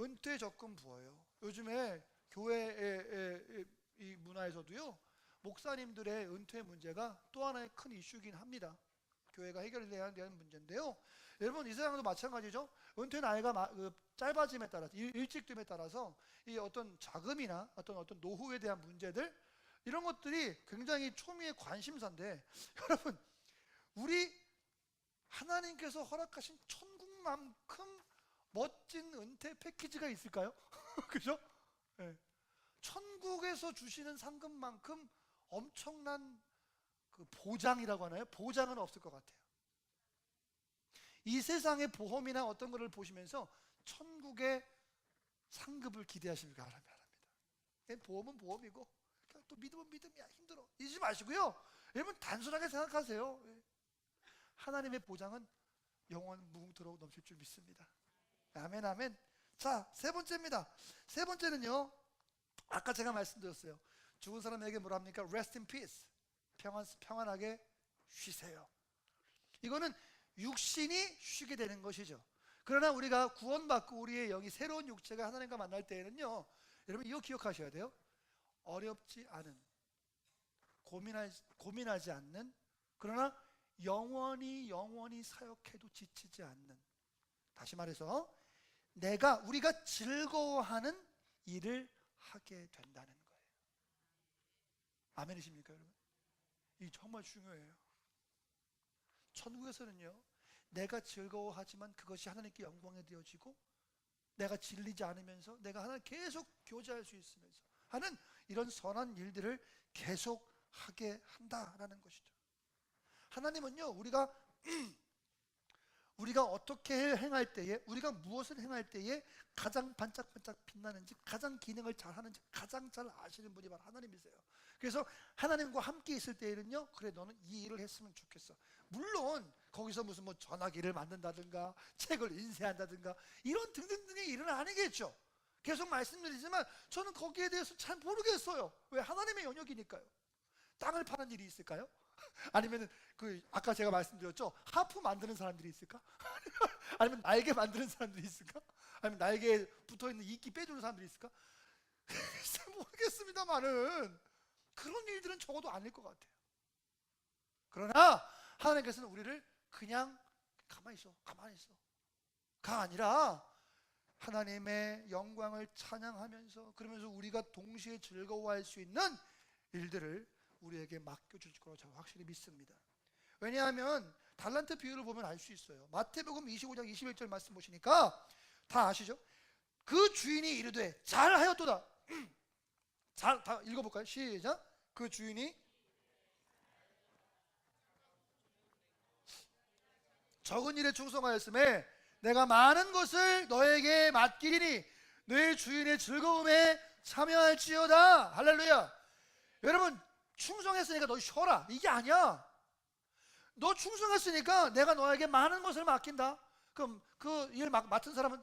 은퇴 적금 부어요. 요즘에 교회의 이 문화에서도요, 목사님들의 은퇴 문제가 또 하나의 큰 이슈긴 합니다. 교회가 해결해야 되는 문제인데요. 여러분, 이 세상도 마찬가지죠. 은퇴 나이가 짧아짐에 따라서, 일찍됨에 따라서 이 어떤 자금이나 어떤 노후에 대한 문제들, 이런 것들이 굉장히 초미의 관심사인데 여러분, 우리 하나님께서 허락하신 천국만큼 멋진 은퇴 패키지가 있을까요? 그죠? 네. 천국에서 주시는 상급만큼 엄청난 그 보장이라고 하나요? 보장은 없을 것 같아요. 이 세상의 보험이나 어떤 것을 보시면서 천국의 상급을 기대하시길 바랍니다. 보험은 보험이고 또 믿음은 믿음이야. 힘들어. 이러지 마시고요. 여러분, 단순하게 생각하세요. 하나님의 보장은 영원 무궁토록 넘칠 줄 믿습니다. 아멘, 아멘. 자, 세 번째입니다. 세 번째는요, 아까 제가 말씀드렸어요. 죽은 사람에게 뭐라 합니까? Rest in peace. 평안하게 쉬세요. 이거는 육신이 쉬게 되는 것이죠. 그러나 우리가 구원받고 우리의 영이 새로운 육체가 하나님과 만날 때에는요, 여러분 이거 기억하셔야 돼요. 어렵지 않은, 고민하지 않는, 그러나 영원히 사역해도 지치지 않는, 다시 말해서 우리가 즐거워하는 일을 하게 된다는 거예요. 아멘이십니까, 여러분? 이 정말 중요해요. 천국에서는요, 내가 즐거워하지만 그것이 하나님께 영광이 되어지고, 내가 질리지 않으면서 내가 하나님 계속 교제할 수 있으면서 하는 이런 선한 일들을 계속 하게 한다라는 것이죠. 하나님은요, 우리가 어떻게 행할 때에, 우리가 무엇을 행할 때에 가장 반짝반짝 빛나는지, 가장 기능을 잘하는지 가장 잘 아시는 분이 바로 하나님이세요. 그래서 하나님과 함께 있을 때에는요, 그래, 너는 이 일을 했으면 좋겠어. 물론 거기서 무슨 전화기를 만든다든가 책을 인쇄한다든가 이런 등등등의 일은 아니겠죠. 계속 말씀드리지만 저는 거기에 대해서 잘 모르겠어요. 왜? 하나님의 영역이니까요. 땅을 파는 일이 있을까요? 아니면 아까 제가 말씀드렸죠, 하프 만드는 사람들이 있을까? 아니면 날개 만드는 사람들이 있을까? 아니면 날개에 붙어있는 이끼 빼주는 사람들이 있을까? 잘 모르겠습니다만은 그런 일들은 적어도 아닐 것 같아요. 그러나 하나님께서는 우리를 그냥 가만히 있어. 아니라 하나님의 영광을 찬양하면서, 그러면서 우리가 동시에 즐거워할 수 있는 일들을 우리에게 맡겨줄 거라고 저는 확실히 믿습니다. 왜냐하면 달란트 비유를 보면 알 수 있어요. 마태복음 25장 21절 말씀 보시니까 다 아시죠? 그 주인이 이르되 잘하였도다. 다 읽어볼까요? 시작. 그 주인이 적은 일에 충성하였음에 내가 많은 것을 너에게 맡기리니 너의 주인의 즐거움에 참여할지어다. 할렐루야. 여러분, 충성했으니까 너 쉬어라 이게 아니야. 너 충성했으니까 내가 너에게 많은 것을 맡긴다. 그럼 그 일 맡은 사람은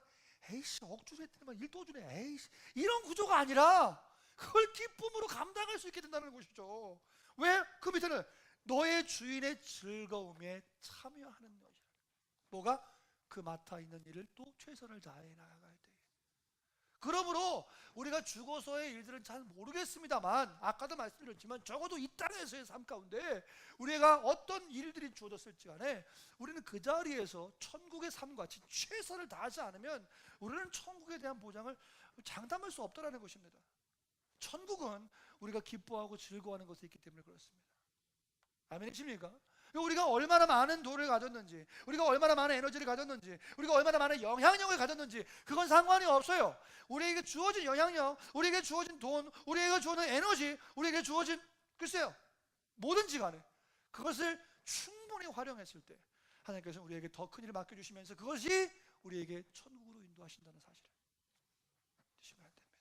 에이씨 억주로 했더니만 일 또 주네, 에이씨, 이런 구조가 아니라 그걸 기쁨으로 감당할 수 있게 된다는 것이죠. 왜? 그 밑에는 너의 주인의 즐거움에 참여하는 것이야. 뭐가? 그 맡아 있는 일을 또 최선을 다해 나아가야 돼. 그러므로 우리가 죽어서의 일들은 잘 모르겠습니다만, 아까도 말씀드렸지만 적어도 이 땅에서의 삶 가운데 우리가 어떤 일들이 주어졌을지 간에 우리는 그 자리에서 천국의 삶같이 최선을 다하지 않으면 우리는 천국에 대한 보장을 장담할 수 없다는 것입니다. 천국은 우리가 기뻐하고 즐거워하는 것이 있기 때문에 그렇습니다. 아멘이십니까? 우리가 얼마나 많은 돈을 가졌는지, 우리가 얼마나 많은 에너지를 가졌는지, 우리가 얼마나 많은 영향력을 가졌는지 그건 상관이 없어요. 우리에게 주어진 영향력, 우리에게 주어진 돈, 우리에게 주어진 에너지, 우리에게 주어진 글쎄요 뭐든지 간에 그것을 충분히 활용했을 때 하나님께서 우리에게 더 큰 일을 맡겨주시면서 그것이 우리에게 천국으로 인도하신다는 사실을 잊으시면 안 됩니다.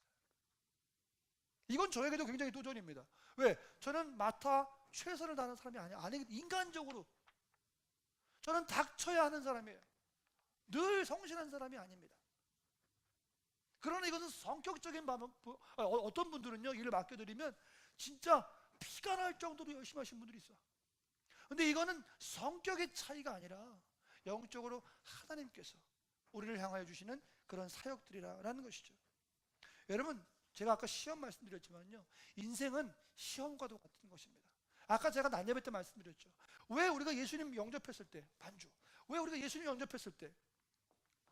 이건 저에게도 굉장히 도전입니다. 왜? 저는 최선을 다하는 사람이 아니, 인간적으로 저는 닥쳐야 하는 사람이에요. 늘 성실한 사람이 아닙니다. 그러나 이것은 성격적인 어떤 분들은요, 일을 맡겨드리면 진짜 피가 날 정도로 열심히 하신 분들이 있어. 근데 이거는 성격의 차이가 아니라 영적으로 하나님께서 우리를 향하여 주시는 그런 사역들이라는 것이죠. 여러분, 제가 아까 시험 말씀드렸지만요, 인생은 시험과도 같은 것입니다. 아까 제가 난예배 때 말씀드렸죠. 왜 우리가 예수님 영접했을 때 반주, 왜 우리가 예수님 영접했을 때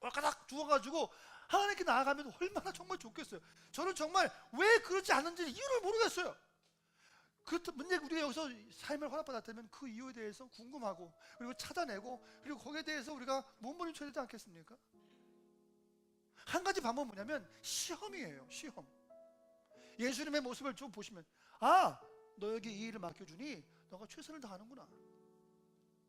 와까닥 죽어가지고 하나님께 나아가면 얼마나 정말 좋겠어요. 저는 정말 왜 그렇지 않은지 이유를 모르겠어요. 만약 우리가 여기서 삶을 허락받았다면 그 이유에 대해서 궁금하고, 그리고 찾아내고, 그리고 거기에 대해서 우리가 몸부림쳐야 되지 않겠습니까? 한 가지 방법은 뭐냐면 시험이에요. 시험. 예수님의 모습을 좀 보시면, 아, 너에게 이 일을 맡겨주니 너가 최선을 다하는구나.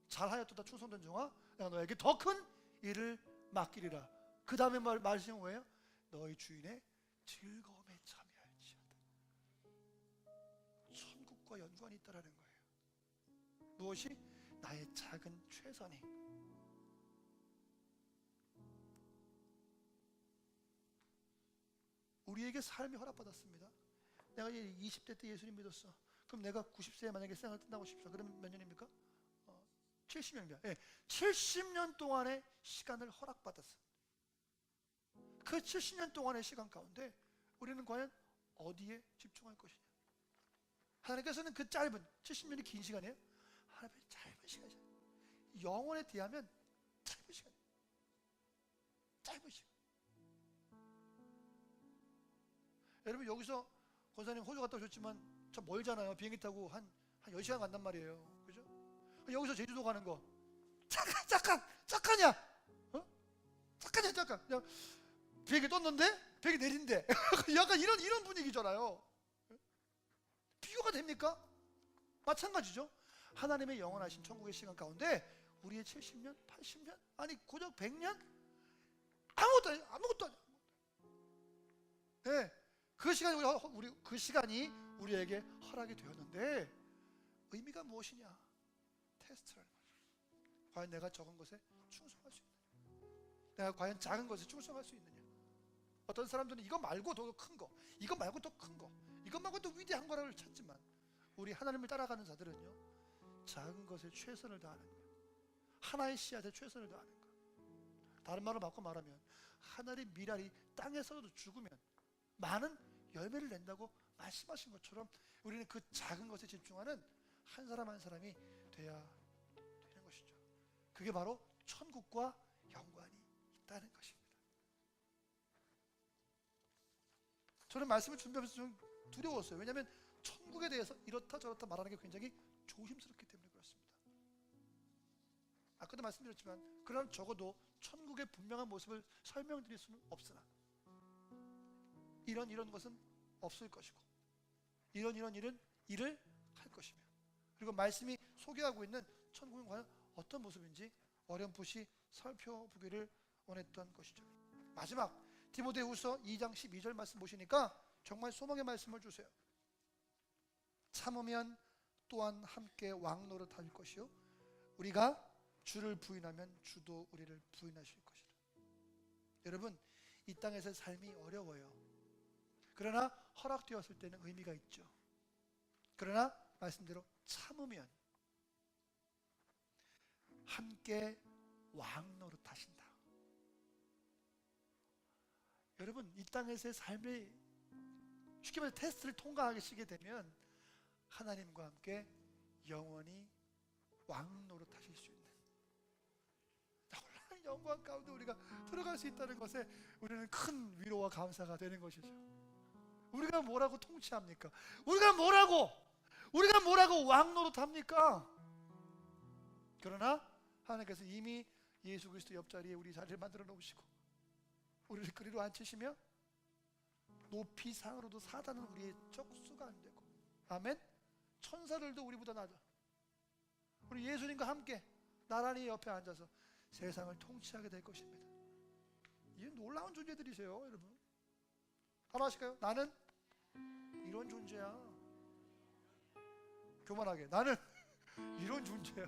잘하였도다 충성된 종아, 내가 너에게 더 큰 일을 맡기리라. 그 다음에 말씀은 뭐예요? 너희 주인의 즐거움에 참여할지어다. 천국과 연관이 있다라는 거예요. 무엇이? 나의 작은 최선이. 우리에게 삶이 허락받았습니다. 내가 20대 때 예수님 믿었어. 그럼 내가 90세에 만약에 생을 뜬다고 싶어. 그럼 몇 년입니까? 70년입니다. 예, 70년 동안의 시간을 허락받았어. 그 70년 동안의 시간 가운데 우리는 과연 어디에 집중할 것이냐? 하나님께서는 그 짧은 70년이 긴 시간이에요? 하나님의 짧은 시간이잖아요. 영원에 대하면 짧은 시간. 짧은 시간. 여러분, 여기서 권사님 호주 갔다 오셨지만 참 멀잖아요. 비행기 타고 한 10시간 간단 말이에요. 그죠? 여기서 제주도 가는 거 잠깐이야. 잠깐이야. 그냥 비행기 떴는데 비행기 내린대. 약간 이런 분위기잖아요. 비교가 됩니까? 마찬가지죠. 하나님의 영원하신 천국의 시간 가운데 우리의 70년, 80년, 아니 고작 100년? 아무것도 아니야. 네, 그 시간이 우리에게 허락이 되었는데 의미가 무엇이냐? 테스트라는 거죠. 과연 내가 적은 것에 충성할 수 있느냐? 내가 과연 작은 것에 충성할 수 있느냐? 어떤 사람들은 이거 말고 더 큰 거, 이거 말고 더 큰 거, 이것 말고 더 위대한 거라고 찾지만 우리 하나님을 따라가는 자들은요, 작은 것에 최선을 다하는 것, 하나의 씨앗에 최선을 다하는 것. 다른 말로 바꿔 말하면 하늘의 미랄이 땅에서도 죽으면 많은 열매를 낸다고 말씀하신 것처럼 우리는 그 작은 것에 집중하는 한 사람 한 사람이 돼야 되는 것이죠. 그게 바로 천국과 연관이 있다는 있다는 것입니다. 저는 말씀을 준비하면서 좀 두려웠어요. 왜냐하면 천국에 대해서 이렇다 저렇다 말하는 게 굉장히 조심스럽기 때문에 그렇습니다. 아까도 말씀드렸지만 그러나 적어도 천국의 분명한 모습을 설명드릴 수는 없으나 이런 것은 없을 것이고 이런 일을 할 것이며, 그리고 말씀이 소개하고 있는 천국은 과연 어떤 모습인지 어렴풋이 살펴보기를 원했던 것이죠. 마지막 디모데후서 2장 12절 말씀 보시니까 정말 소망의 말씀을 주세요. 참으면 또한 함께 왕노릇 할 것이요 우리가 주를 부인하면 주도 우리를 부인하실 것이라. 여러분, 이 땅에서의 삶이 어려워요. 그러나 허락되었을 때는 의미가 있죠. 그러나 말씀대로 참으면 함께 왕노릇 하신다. 여러분, 이 땅에서의 삶이 쉽게 말해서 테스트를 통과하시게 되면 하나님과 함께 영원히 왕노릇 하실 수 있는 놀라운 영광 가운데 우리가 들어갈 수 있다는 것에 우리는 큰 위로와 감사가 되는 것이죠. 우리가 뭐라고 통치합니까? 우리가 뭐라고 왕노릇 합니까? 그러나 하나님께서 이미 예수 그리스도 옆자리에 우리 자리를 만들어 놓으시고 우리를 그리로 앉히시며 높이 상으로도 사단은 우리의 적수가 안 되고, 아멘. 천사들도 우리보다 낮아. 우리 예수님과 함께 나란히 옆에 앉아서 세상을 통치하게 될 것입니다. 이 놀라운 존재들이세요, 여러분. 바로 아실까요? 나는 이런 존재야. 교만하게 나는 이런 존재야.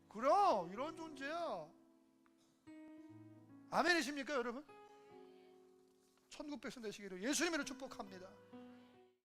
그럼 이런 존재야. 아멘이십니까, 여러분? 천국 백성 되시기를 예수님으로 축복합니다.